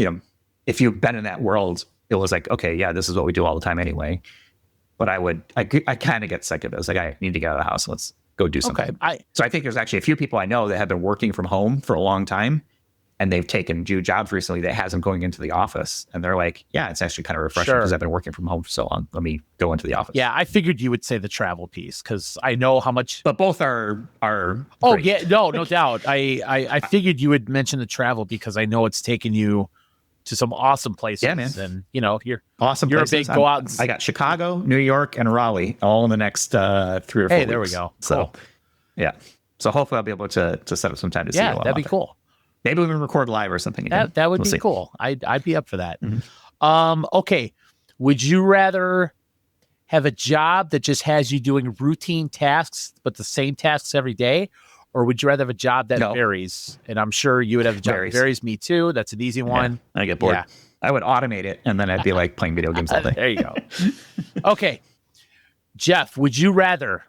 if you've been in that world, it was like, okay, yeah, this is what we do all the time anyway. But I kind of get sick of it. It's like, I need to get out of the house. Let's go do something. Okay. So I think there's actually a few people I know that have been working from home for a long time, and they've taken jobs recently that has them going into the office. And they're like, yeah, it's actually kind of refreshing because I've been working from home for so long. Let me go into the office. Yeah, I figured you would say the travel piece because I know how much. But both are Oh, great. yeah. No doubt. I figured you would mention the travel because I know it's taken you to some awesome places. Yeah, man. And, you're awesome. You're places. a big go out. I got Chicago, New York, and Raleigh all in the next 3 or 4 weeks. Hey, there we go. So, cool. Yeah. So hopefully I'll be able to set up some time to see you. Yeah, that'd be cool. Maybe we can record live or something. That would be cool. I'd be up for that. Mm-hmm. Okay. Would you rather have a job that just has you doing routine tasks, but the same tasks every day? Or would you rather have a job that varies? And I'm sure you would have a job that varies. Me too. That's an easy one. Yeah, I get bored. Yeah. I would automate it, and then I'd be like playing video games all day. There you go. Okay. Jeff, would you rather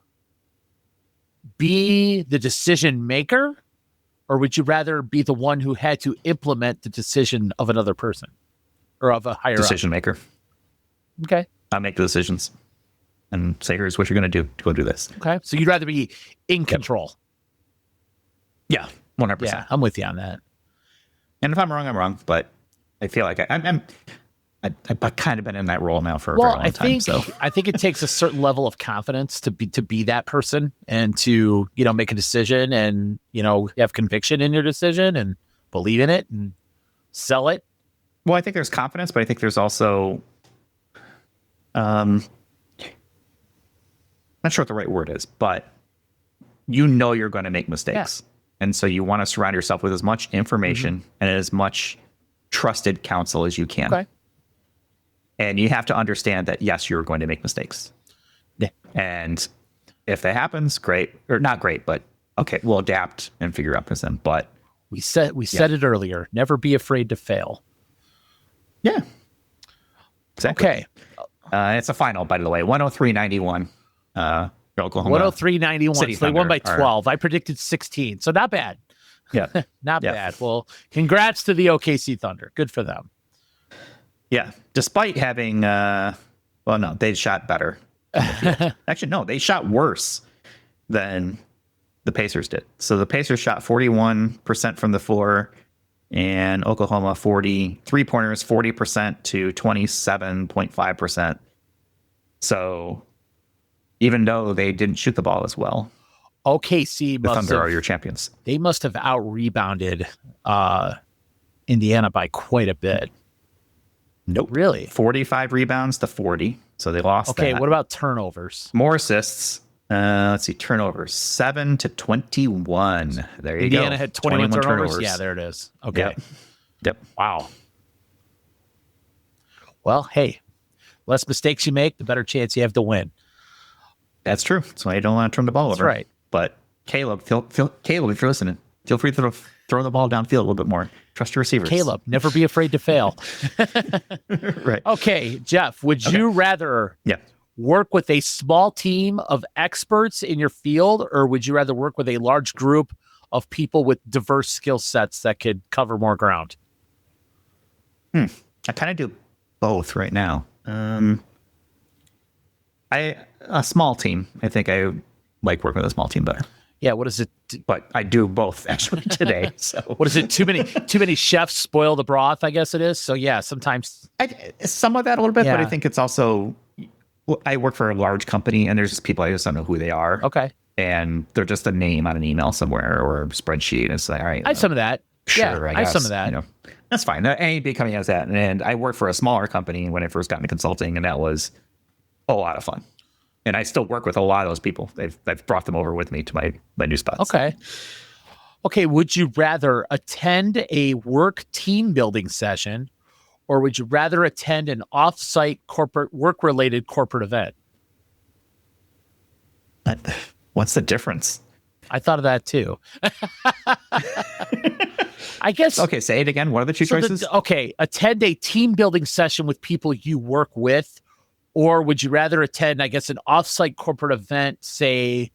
be the decision maker or would you rather be the one who had to implement the decision of another person or of a higher decision maker. Okay. I make the decisions and say, here's what you're going to do. Go do this. Okay. So you'd rather be in control. Yeah. 100%. Yeah. I'm with you on that. And if I'm wrong, I'm wrong. But I feel like I've kind of been in that role now for a very long time. So I think it takes a certain level of confidence to be that person and to, make a decision and, have conviction in your decision and believe in it and sell it. Well, I think there's confidence, but I think there's also, not sure what the right word is, but you're going to make mistakes. Yeah. And so you want to surround yourself with as much information and as much trusted counsel as you can. Okay. And you have to understand that, yes, you're going to make mistakes. Yeah. And if that happens, great. Or not great, but okay, we'll adapt and figure out this then. But we said it earlier. Never be afraid to fail. Yeah. Exactly. Okay. It's a final, by the way. 103-91. Oklahoma. 103-91. So they won by 12. I predicted 16. So not bad. Yeah. Not bad. Well, congrats to the OKC Thunder. Good for them. Yeah. Despite having, no, they shot better. Actually, no, they shot worse than the Pacers did. So the Pacers shot 41% from the floor, and Oklahoma 43-pointers, 40% to 27.5%. So even though they didn't shoot the ball as well, OKC the Thunder are your champions. They must have out-rebounded Indiana by quite a bit. Nope. Really? 45 rebounds to 40. So they lost that. Okay, what about turnovers? More assists. Let's see. Turnovers. 7 to 21. There you go. Indiana had 21 turnovers? Yeah, there it is. Okay. Yep. Wow. Well, hey, less mistakes you make, the better chance you have to win. That's true. That's why you don't want to turn the ball over. That's right. But Caleb, Caleb, if you're listening, feel free to throw the ball downfield a little bit more. Trust your receivers. Caleb, never be afraid to fail. Right. Okay, Jeff, would you rather work with a small team of experts in your field, or would you rather work with a large group of people with diverse skill sets that could cover more ground? I kind of do both right now. A small team. I think I like working with a small team better. Yeah, what is it? But I do both actually today. So what is it? Too many chefs spoil the broth, I guess it is. So yeah, sometimes some of that a little bit, but I think it's also, I work for a large company and there's just people I just don't know who they are. Okay. And they're just a name on an email somewhere or a spreadsheet. And it's like, all right. I have some of that. Sure, I guess. I have some of that. That's fine. Any big company has that. And I worked for a smaller company when I first got into consulting, and that was a lot of fun. And I still work with a lot of those people. I've brought them over with me to my new spots. Okay. Would you rather attend a work team building session, or would you rather attend an off-site work-related corporate event? What's the difference? I thought of that too. I guess. Okay, say it again. What are the two choices? Attend a team building session with people you work with. Or would you rather attend, I guess, an off-site corporate event, say,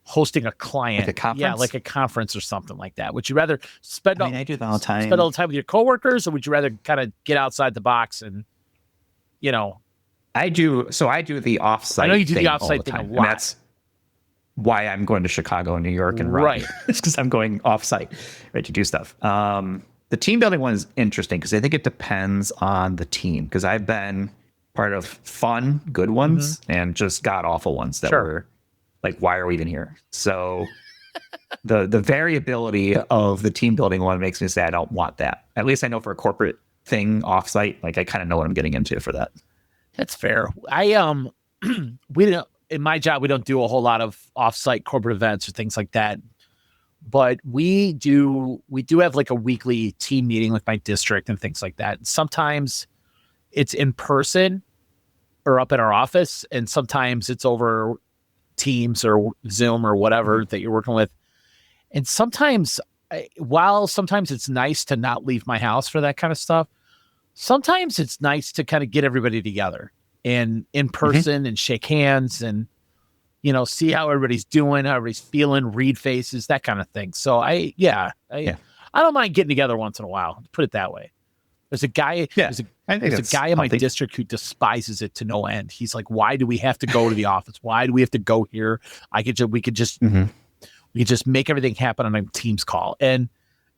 hosting a client? Like a conference? Yeah, like a conference or something like that. Would you rather I do that all the time. Spend all the time with your coworkers, or would you rather kind of get outside the box and, I do. So I do the off-site. I know you do the off-site thing a lot. And that's why I'm going to Chicago and New York and right. It's because I'm going off-site, right, to do stuff. The team building one is interesting because I think it depends on the team. Because I've been part of fun, good ones, and just god awful ones that were like, why are we even here? So the variability of the team building one makes me say I don't want that. At least I know for a corporate thing offsite, like I kind of know what I'm getting into for that. That's fair. We don't, in my job, we don't do a whole lot of offsite corporate events or things like that. But we do have like a weekly team meeting with my district and things like that. Sometimes it's in person or up in our office, and sometimes it's over Teams or Zoom or whatever that you're working with. And sometimes, while sometimes it's nice to not leave my house for that kind of stuff, sometimes it's nice to kind of get everybody together and in person and shake hands and, see how everybody's doing, how everybody's feeling, read faces, that kind of thing. So I don't mind getting together once in a while. Put it that way. There's a guy. Yeah, there's a guy in my district who despises it to no end. He's like, "Why do we have to go to the office? Why do we have to go here? We could just make everything happen on a Teams call." And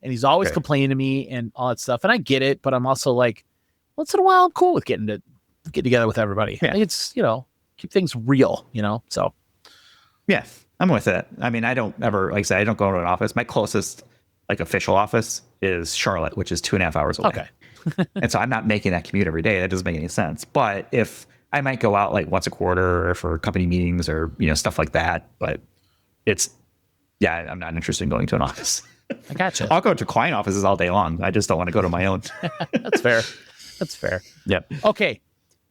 he's always complaining to me and all that stuff. And I get it, but I'm also like, once in a while, I'm cool with getting together with everybody. Yeah. It's keep things real. So yeah, I'm with it. I mean, I don't ever, like I said, I don't go to an office. My closest official office is Charlotte, which is 2.5 hours away. Okay. And so I'm not making that commute every day. That doesn't make any sense. But if I might go out like once a quarter or for company meetings or, stuff like that. But I'm not interested in going to an office. I gotcha. I'll go to client offices all day long. I just don't want to go to my own. That's fair. That's fair. Yep. Okay.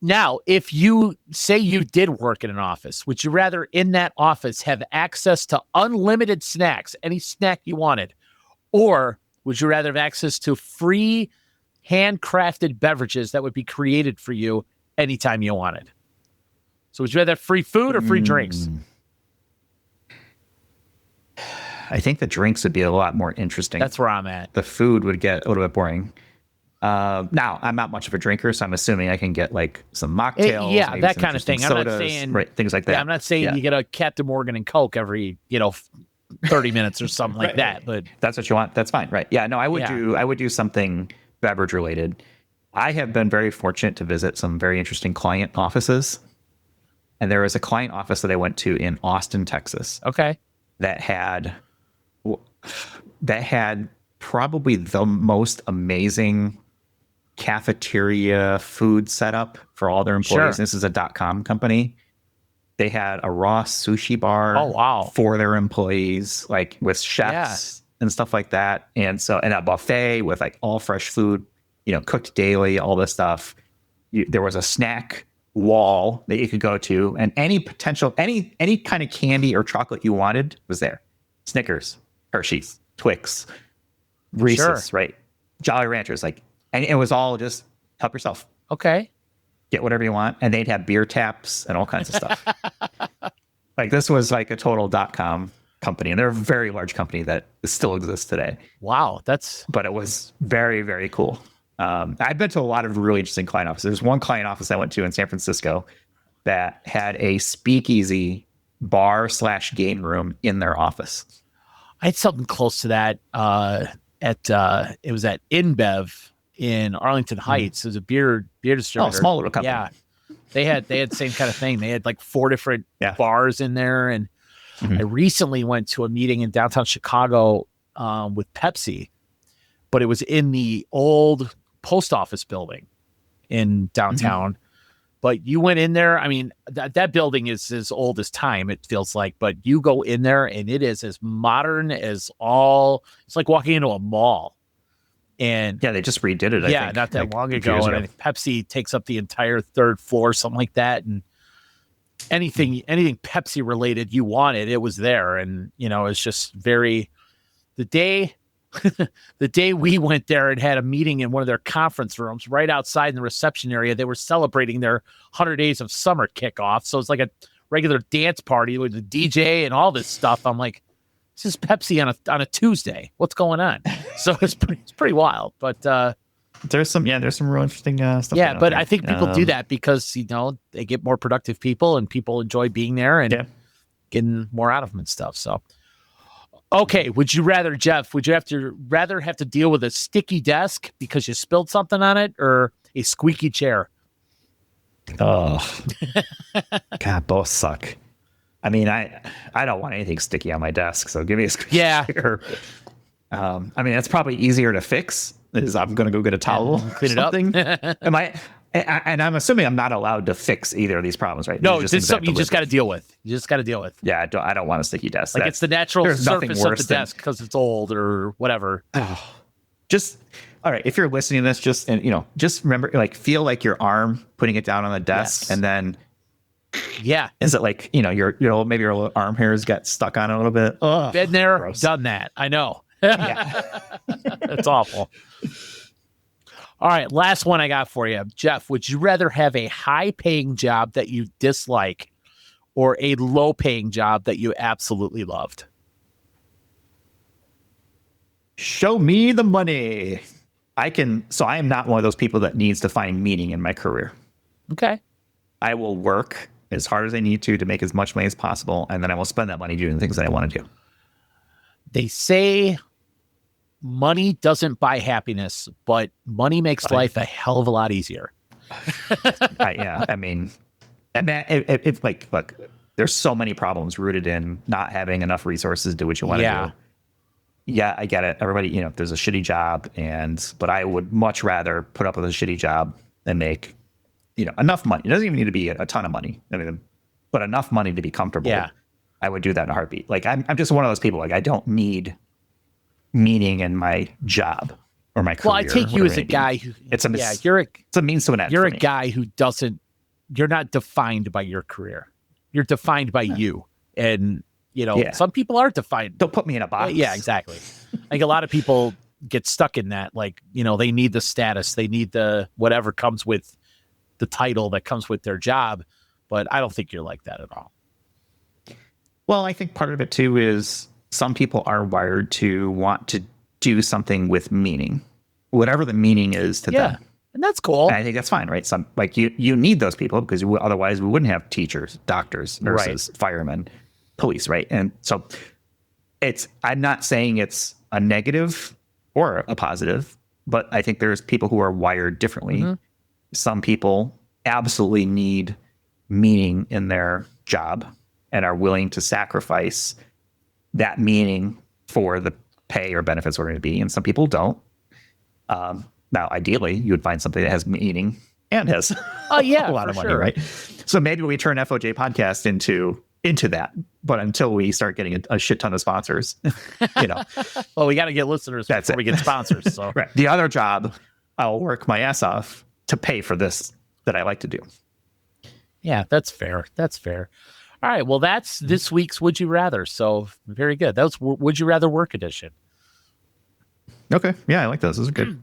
Now, if you say you did work in an office, would you rather in that office have access to unlimited snacks, any snack you wanted, or would you rather have access to free handcrafted beverages that would be created for you anytime you wanted? So would you rather have free food or free drinks? I think the drinks would be a lot more interesting. That's where I'm at. The food would get a little bit boring. Now, I'm not much of a drinker, so I'm assuming I can get like some mocktails. That kind of thing. Sodas, I'm not saying things like that. Yeah, I'm not saying you get a Captain Morgan and Coke every 30 minutes or something like that. But that's what you want. That's fine, right? Yeah. No, I would do something beverage related. I have been very fortunate to visit some very interesting client offices, and there was a client office that I went to in Austin, Texas. Okay. That had probably the most amazing cafeteria food setup for all their employees. Sure. This is a .com company. They had a raw sushi bar for their employees, like with chefs and stuff like that. And a buffet with like all fresh food, cooked daily, all this stuff. There was a snack wall that you could go to, and any kind of candy or chocolate you wanted was there. Snickers, Hershey's, Twix, Reese's, right? Jolly Ranchers, and it was all just help yourself. Okay. Get whatever you want. And they'd have beer taps and all kinds of stuff. This was like a total .com company, and they're a very large company that still exists today. Wow. But it was very, very cool. I've been to a lot of really interesting client offices. There's one client office I went to in San Francisco that had a speakeasy bar/game room in their office. I had something close to that it was at InBev in Arlington Heights. It was a beer distributor. Oh, small little company. Yeah. They had the same kind of thing. They had like 4 different bars in there. And I recently went to a meeting in downtown Chicago with Pepsi, but it was in the old post office building in downtown. But you went in there. I mean, that building is as old as time, it feels like. But you go in there and it is as modern as it's like walking into a mall. And they just redid it. I think, not that long ago. And I think Pepsi takes up the entire 3rd floor, something like that. And anything Pepsi related you wanted, it was there. And it's just the day we went there and had a meeting in one of their conference rooms right outside in the reception area, they were celebrating their 100 days of summer kickoff. So it's like a regular dance party with the DJ and all this stuff. I'm like, this is Pepsi on a Tuesday. What's going on? So it's pretty wild. But there's some real interesting stuff. Yeah, but I think people do that because they get more productive people and people enjoy being there and getting more out of them and stuff. So. Okay, would you rather, Jeff, rather have to deal with a sticky desk because you spilled something on it or a squeaky chair? Oh, God, both suck. I mean, I don't want anything sticky on my desk, so give me a squeaky chair. I mean, that's probably easier to fix. I'm going to go get a towel, clean it up. And I'm assuming I'm not allowed to fix either of these problems, right? No, it's something you just got to deal with. Yeah, I don't want a sticky desk. It's the natural surface of the desk because it's old or whatever. All right. If you're listening to this, just remember, feel like your arm putting it down on the desk, and then, is it like maybe your little arm hairs got stuck on it a little bit? Ugh, been there, gross. Done that. I know. Yeah, that's awful. All right, last one I got for you. Jeff, would you rather have a high-paying job that you dislike or a low-paying job that you absolutely loved? Show me the money. I am not one of those people that needs to find meaning in my career. Okay. I will work as hard as I need to make as much money as possible, and then I will spend that money doing the things that I want to do. They say money doesn't buy happiness, but money makes life a hell of a lot easier. Yeah, I mean, and that if like, look, there's so many problems rooted in not having enough resources to do what you want to do. Yeah, I get it. Everybody, there's a shitty job, but I would much rather put up with a shitty job and make, enough money. It doesn't even need to be a ton of money. I mean, but enough money to be comfortable. Yeah. I would do that in a heartbeat. Like I'm just one of those people. Like I don't need meaning in my job or my career. Well, I take you as a guy who it's a means to an end. You're a guy who you're not defined by your career. You're defined by you. And some people are defined. Don't put me in a box. Yeah, exactly. Like a lot of people get stuck in that. Like, they need the status. They need the whatever comes with the title that comes with their job. But I don't think you're like that at all. Well, I think part of it too is some people are wired to want to do something with meaning, whatever the meaning is to them. And that's cool. And I think that's fine, right? Some like you need those people because otherwise we wouldn't have teachers, doctors, nurses, firemen, police, right? And so I'm not saying it's a negative or a positive, but I think there's people who are wired differently. Mm-hmm. Some people absolutely need meaning in their job and are willing to sacrifice that meaning for the pay or benefits we're going to be. And some people don't. Now, ideally, you would find something that has meaning and has a lot of money, right? So maybe we turn FOJ Podcast into that. But until we start getting a shit ton of sponsors, well, we got to get listeners before we get sponsors. So right. The other job, I'll work my ass off to pay for this that I like to do. Yeah, that's fair. That's fair. All right. Well, that's this week's Would You Rather. So very good. That was Would You Rather Work Edition. Okay. Yeah, I like those. Those are good.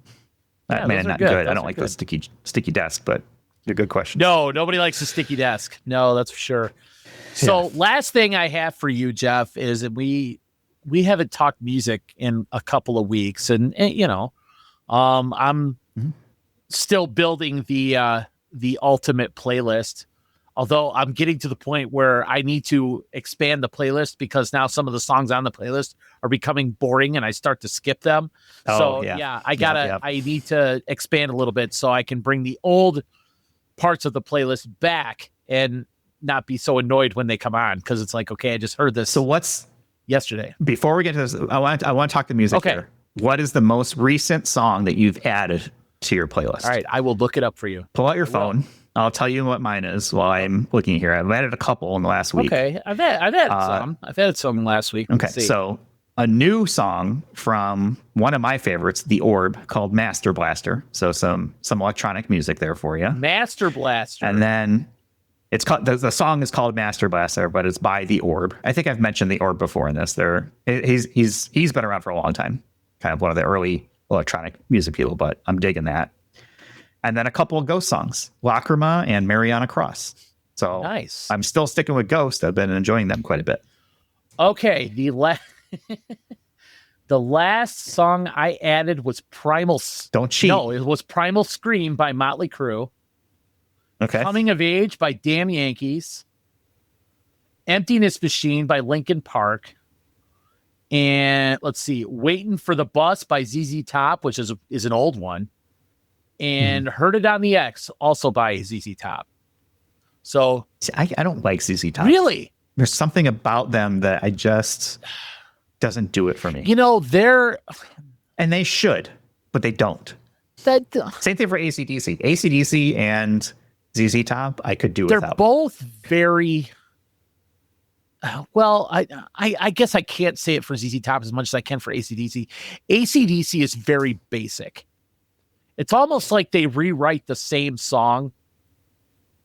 Yeah, Man, not good. I don't like the sticky desk, but they're good questions. No, nobody likes a sticky desk. No, that's for sure. So last thing I have for you, Jeff, is that we haven't talked music in a couple of weeks, and I'm still building the ultimate playlist. Although I'm getting to the point where I need to expand the playlist because now some of the songs on the playlist are becoming boring and I start to skip them. I need to expand a little bit so I can bring the old parts of the playlist back and not be so annoyed when they come on. Cause it's like, okay, I just heard this. So what's yesterday? Before we get to this, I want to talk the music here. What is the most recent song that you've added to your playlist? All right. I will look it up for you. Pull out your phone. I'll tell you what mine is while I'm looking here. I've added a couple in the last week. Okay, I've added some. I've added some last week. Okay, so a new song from one of my favorites, The Orb, called Master Blaster. So some electronic music there for you. Master Blaster. And then it's called the song is called Master Blaster, but it's by The Orb. I think I've mentioned The Orb before in this. He's been around for a long time. Kind of one of the early electronic music people, but I'm digging that. And then a couple of Ghost songs, Lacrima and Mariana Cross. So nice. I'm still sticking with Ghost. I've been enjoying them quite a bit. Okay. The last song I added was Primal. Don't cheat. No, it was Primal Scream by Motley Crue. Okay. Coming of Age by Damn Yankees. Emptiness Machine by Linkin Park. And let's see, Waiting for the Bus by ZZ Top, which is an old one. And Heard It on the X, also by ZZ Top. So I don't like ZZ Top. Really? There's something about them that I just doesn't do it for me. And they should, but they don't. Same thing for AC/DC. AC/DC and ZZ Top, I could do without. They're both very well, I guess I can't say it for ZZ Top as much as I can for AC/DC. AC/DC is very basic. It's almost like they rewrite the same song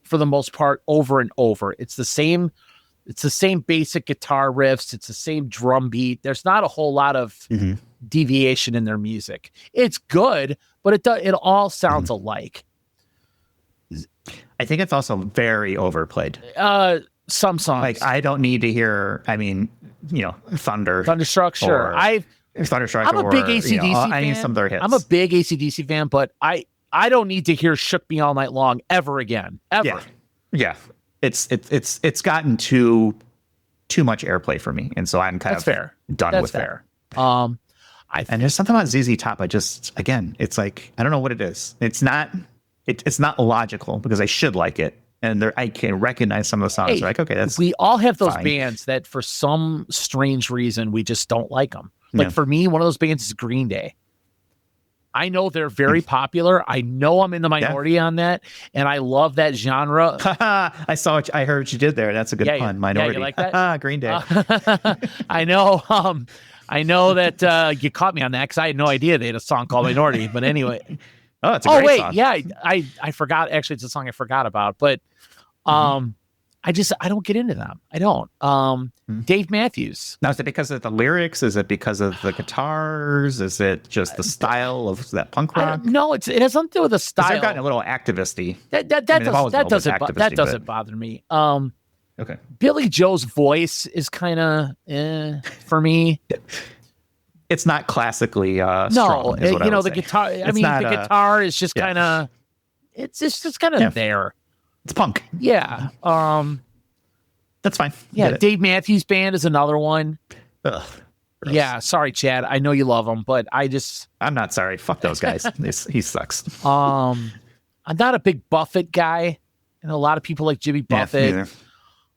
for the most part over and over. It's the same basic guitar riffs. It's the same drum beat. There's not a whole lot of deviation in their music. It's good, but it all sounds alike. I think it's also very overplayed. Some songs. Like, I don't need to hear, I mean, Thunderstruck, sure. Thunderstruck. I'm a big AC/DC fan. I need some of their hits. I'm a big AC/DC fan, but I don't need to hear "Shook Me All Night Long" ever again. Ever. Yeah. It's gotten too much airplay for me, and so I'm kind of fair. Done with fair. that. And there's something about ZZ Top. It's like, I don't know what it is. It's not logical because I should like it. And I can recognize some of the songs. Like, okay, we all have those fine. bands that for some strange reason we just don't like them. Like for me, one of those bands is Green Day. I know they're very popular. I know I'm in the minority on that, and I love that genre. I heard what you did there. That's a good pun. Minority. Yeah, you like that? Green Day. I know. I know that you caught me on that because I had no idea they had a song called Minority. But anyway. Oh, it's a great song. Yeah, I forgot. Actually, it's a song I forgot about. But I don't get into them. I don't. Dave Matthews. Now, is it because of the lyrics? Is it because of the guitars? Is it just the style of that punk rock? No, it has something to do with the style. They've gotten a little activisty. That doesn't bother me. Okay. Billy Joe's voice is kind of for me. It's not classically strong. The guitar. I mean, the guitar is just kind of. It's just kind of there. It's punk. Yeah. That's fine. Yeah. Dave Matthews Band is another one. Ugh, yeah. Sorry, Chad. I know you love him, but I'm not sorry. Fuck those guys. He sucks. I'm not a big Buffett guy, and a lot of people like Jimmy Buffett.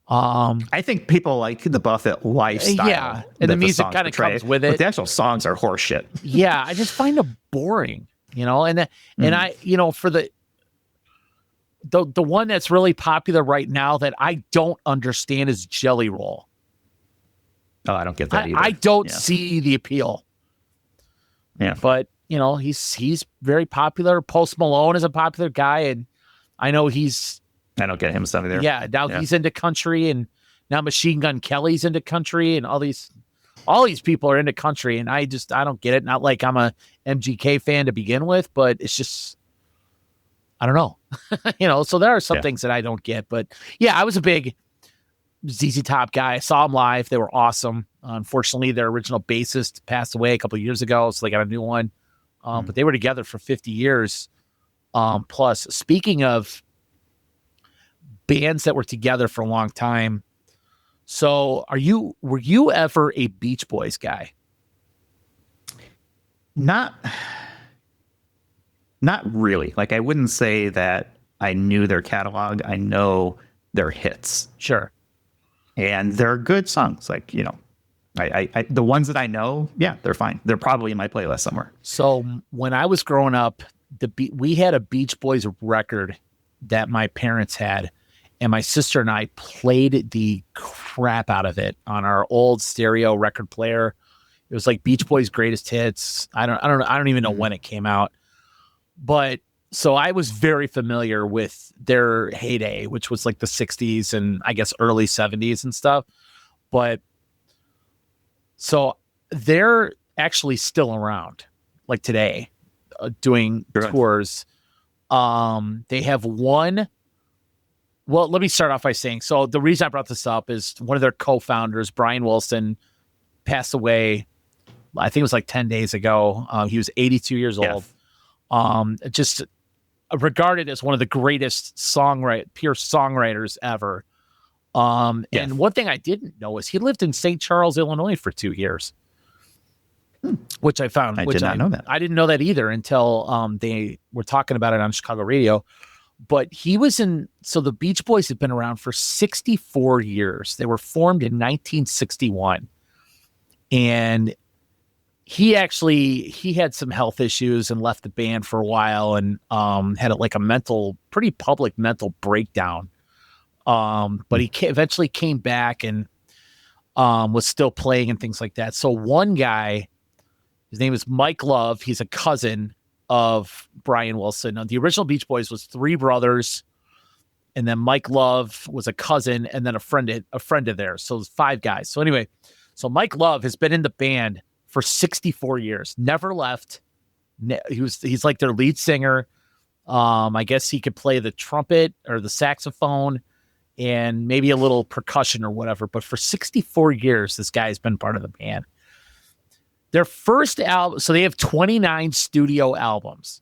I think people like the Buffett lifestyle. Yeah, and the music kind of comes with it. But the actual songs are horseshit. Yeah, I just find it boring, and I, for the one that's really popular right now that I don't understand is Jelly Roll. Oh, I don't get that either. I don't see the appeal. Yeah, but he's very popular. Post Malone is a popular guy, and I know I don't get him stuff either. Yeah, now he's into country, and now Machine Gun Kelly's into country, and all these people are into country, and I don't get it. Not like I'm a MGK fan to begin with, but it's just, I don't know. So there are some things that I don't get, but yeah, I was a big ZZ Top guy. I saw them live. They were awesome. Unfortunately, their original bassist passed away a couple of years ago, so they got a new one. But they were together for 50 years. Plus, speaking of bands that were together for a long time. So were you ever a Beach Boys guy? Not really. Like, I wouldn't say that I knew their catalog. I know their hits. Sure. And they're good songs. Like, I the ones that I know, they're fine. They're probably in my playlist somewhere. So when I was growing up, we had a Beach Boys record that my parents had. And my sister and I played the crap out of it on our old stereo record player. It was like Beach Boys' greatest hits. I don't even know when it came out. But so I was very familiar with their heyday, which was like the 60s and I guess early 70s and stuff. But so they're actually still around, like today, doing tours. They have one. Well, let me start off by saying, so the reason I brought this up is one of their co-founders, Brian Wilson, passed away, I think it was like 10 days ago. He was 82 years old. Just regarded as one of the greatest pure songwriters ever. And one thing I didn't know is he lived in St. Charles, Illinois for 2 years, which I found. I did not know that. I didn't know that either until they were talking about it on Chicago radio. But he was so the Beach Boys have been around for 64 years. They were formed in 1961. And he had some health issues and left the band for a while and had a pretty public mental breakdown. But he eventually came back and was still playing and things like that. So one guy, his name is Mike Love. He's a cousin of Brian Wilson. Now, the original Beach Boys was 3 brothers, and then Mike Love was a cousin, and then a friend of theirs. So it was 5 guys. So anyway, Mike Love has been in the band for 64 years, never left. He's like their lead singer. I guess he could play the trumpet or the saxophone, and maybe a little percussion or whatever. But for 64 years, this guy's been part of the band. Their first album, so they have 29 studio albums.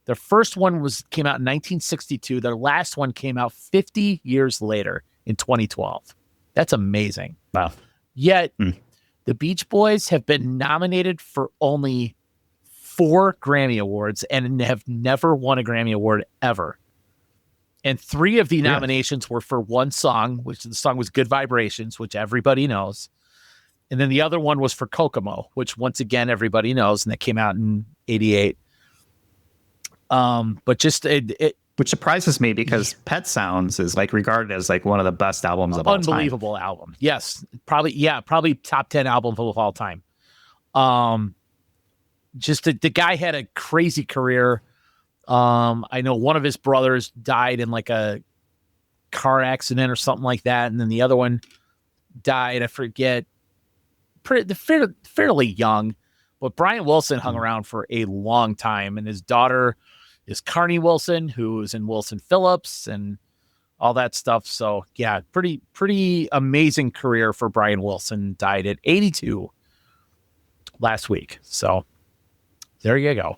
Their first one came out in 1962. Their last one came out 50 years later in 2012. That's amazing. Wow. Yet, the Beach Boys have been nominated for only 4 Grammy Awards and have never won a Grammy Award ever. And 3 of the nominations were for one song, which the song was Good Vibrations, which everybody knows. And then the other one was for Kokomo, which once again, everybody knows. And that came out in 88. But just which surprises me because Pet Sounds is like regarded as like one of the best albums of all time. Unbelievable album. Yes. Probably top 10 album of all time. Just the guy had a crazy career. I know one of his brothers died in like a car accident or something like that. And then the other one died, I forget, fairly young. But Brian Wilson hung around for a long time. And his daughter is Carney Wilson, who's in Wilson Phillips and all that stuff. So yeah, pretty amazing career for Brian Wilson. Died at 82 last week. So there you go.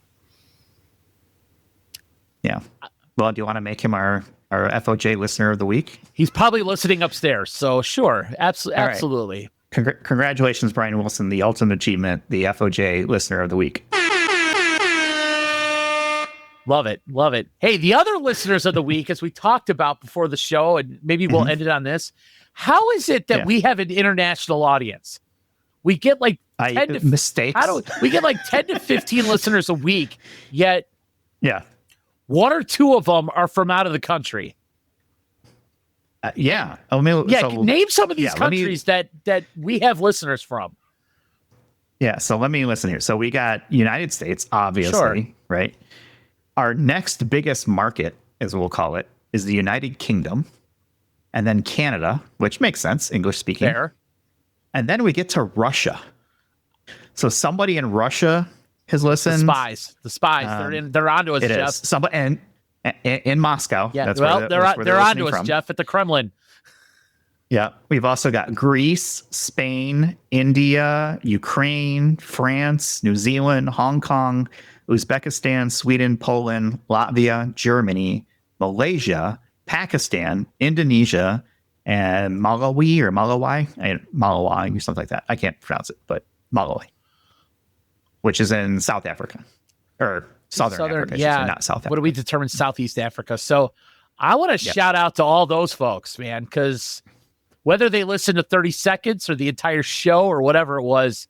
Yeah. Well, do you want to make him our FOJ listener of the week? He's probably listening upstairs. So sure. Right. Absolutely. Congratulations, Brian Wilson, the ultimate achievement, the FOJ listener of the week. Love it. Love it. Hey, the other listeners of the week, as we talked about before the show, and maybe we'll end it on this. How is it that we have an international audience? We get like 10 mistakes. We get like 10 to 15 listeners a week, yet 1 or 2 of them are from out of the country. Name some of these countries that we have listeners from. Yeah, so let me listen here. So we got United States, obviously, right? Our next biggest market, as we'll call it, is the United Kingdom. And then Canada, which makes sense, English speaking. Fair. And then we get to Russia. So somebody in Russia has listened. The spies. They're onto us, Jeff. Somebody in Moscow. Yeah, that's they're onto us, Jeff, at the Kremlin. Yeah. We've also got Greece, Spain, India, Ukraine, France, New Zealand, Hong Kong, Uzbekistan, Sweden, Poland, Latvia, Germany, Malaysia, Pakistan, Indonesia, and Malawi or something like that. I can't pronounce it, but Malawi, which is in South Africa or Southern Africa, not South Africa. What do we determine? Southeast Africa. So I want to shout out to all those folks, man, because whether they listen to 30 seconds or the entire show or whatever it was,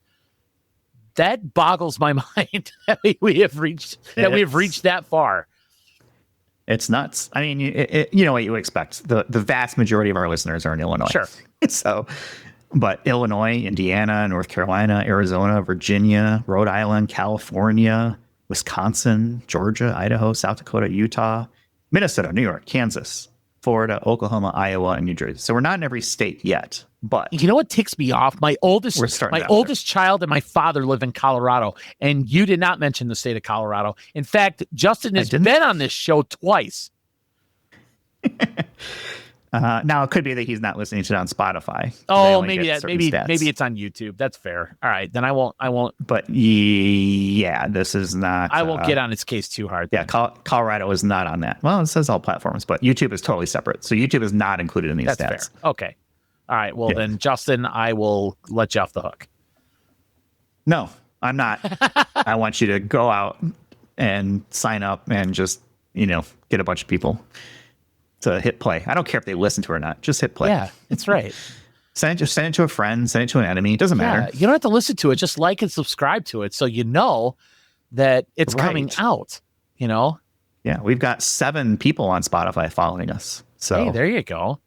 that boggles my mind that we have reached that far. It's nuts. I mean, you know what you expect. The vast majority of our listeners are in Illinois. Sure. So, but Illinois, Indiana, North Carolina, Arizona, Virginia, Rhode Island, California, Wisconsin, Georgia, Idaho, South Dakota, Utah, Minnesota, New York, Kansas, Florida, Oklahoma, Iowa, and New Jersey. So we're not in every state yet, but you know what ticks me off? My oldest child and my father live in Colorado, and you did not mention the state of Colorado. In fact, Justin has been on this show twice. Now it could be that he's not listening to it on Spotify. Oh, maybe it's on YouTube. That's fair. All right, then I won't. But yeah, this is not. I won't get on its case too hard. Yeah, Colorado is not on that. Well, it says all platforms, but YouTube is totally separate. So YouTube is not included in these stats. Fair. Okay. All right. Well, then, Justin, I will let you off the hook. No, I'm not. I want you to go out and sign up and just get a bunch of people to hit play. I don't care if they listen to it or not. Just hit play. Yeah, that's right. Send it to a friend. Send it to an enemy. It doesn't matter. You don't have to listen to it. Just like and subscribe to it so you know that it's coming out. Yeah, we've got 7 people on Spotify following us. So hey, there you go.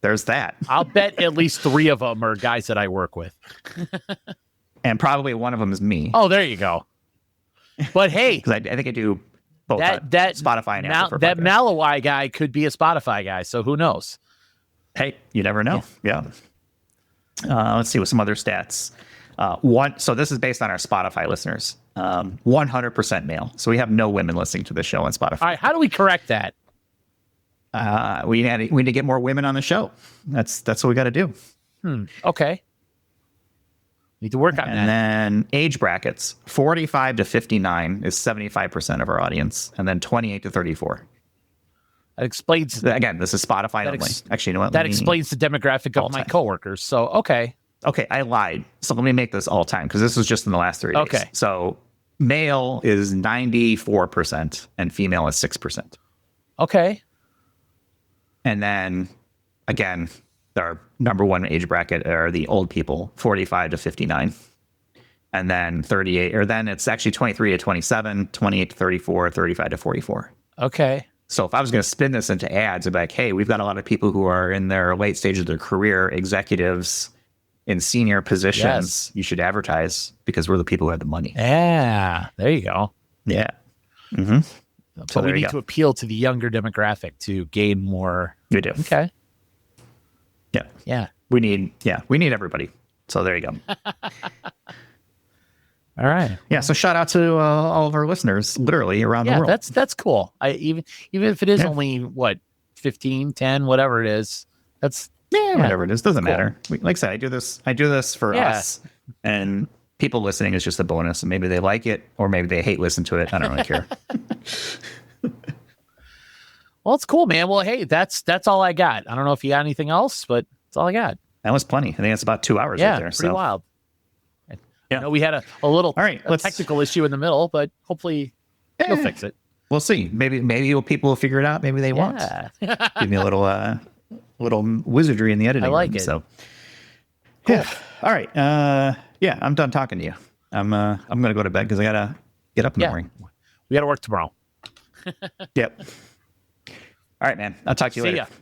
There's that. I'll bet at least 3 of them are guys that I work with. And probably one of them is me. Oh, there you go. But hey, because I think I do both that Spotify and Apple. That Malawi guy could be a Spotify guy, so who knows? Hey, you never know. Yeah. Let's see with some other stats. So this is based on our Spotify listeners. 100% male. So we have no women listening to the show on Spotify. All right, how do we correct that? We need to get more women on the show. That's what we got to do. Okay. Need to work on that. And then age brackets, 45 to 59 is 75% of our audience. And then 28 to 34. That explains. Again, this is Spotify only. Actually, you know what? That explains the demographic of my coworkers. So, okay. Okay, I lied. So let me make this all time because this was just in the last 3 days. Okay. So male is 94% and female is 6%. Okay. And then, again, our number one age bracket are the old people, 45 to 59. And then 38, or then it's actually 23 to 27, 28 to 34, 35 to 44. Okay. So if I was going to spin this into ads, I'd be like, hey, we've got a lot of people who are in their late stage of their career, executives in senior positions. Yes. You should advertise because we're the people who have the money. Yeah. There you go. Yeah. Mm-hmm. So we need to appeal to the younger demographic to gain more. We do. Okay. Yeah. Yeah. We need everybody. So there you go. All right. Yeah. So shout out to all of our listeners, literally around the world. That's cool. Even if it is only what 15, 10, whatever it is, that's whatever it is, doesn't matter. Like I said, I do this for us, and people listening is just a bonus. And maybe they like it, or maybe they hate listen to it. I don't really care. Well, it's cool, man. Well, hey, that's all I got. I don't know if you got anything else, but that's all I got. That was plenty. I think it's about 2 hours right there. Pretty wild. Yeah. I know we had a little technical issue in the middle, but hopefully you'll fix it. We'll see. Maybe people will figure it out. Maybe they won't. Give me a little wizardry in the editing. I like room, it. So cool. Yeah. All right. I'm done talking to you. I'm gonna go to bed because I gotta get up in the morning. We gotta work tomorrow. Yep. All right, man. I'll talk to you later. See ya.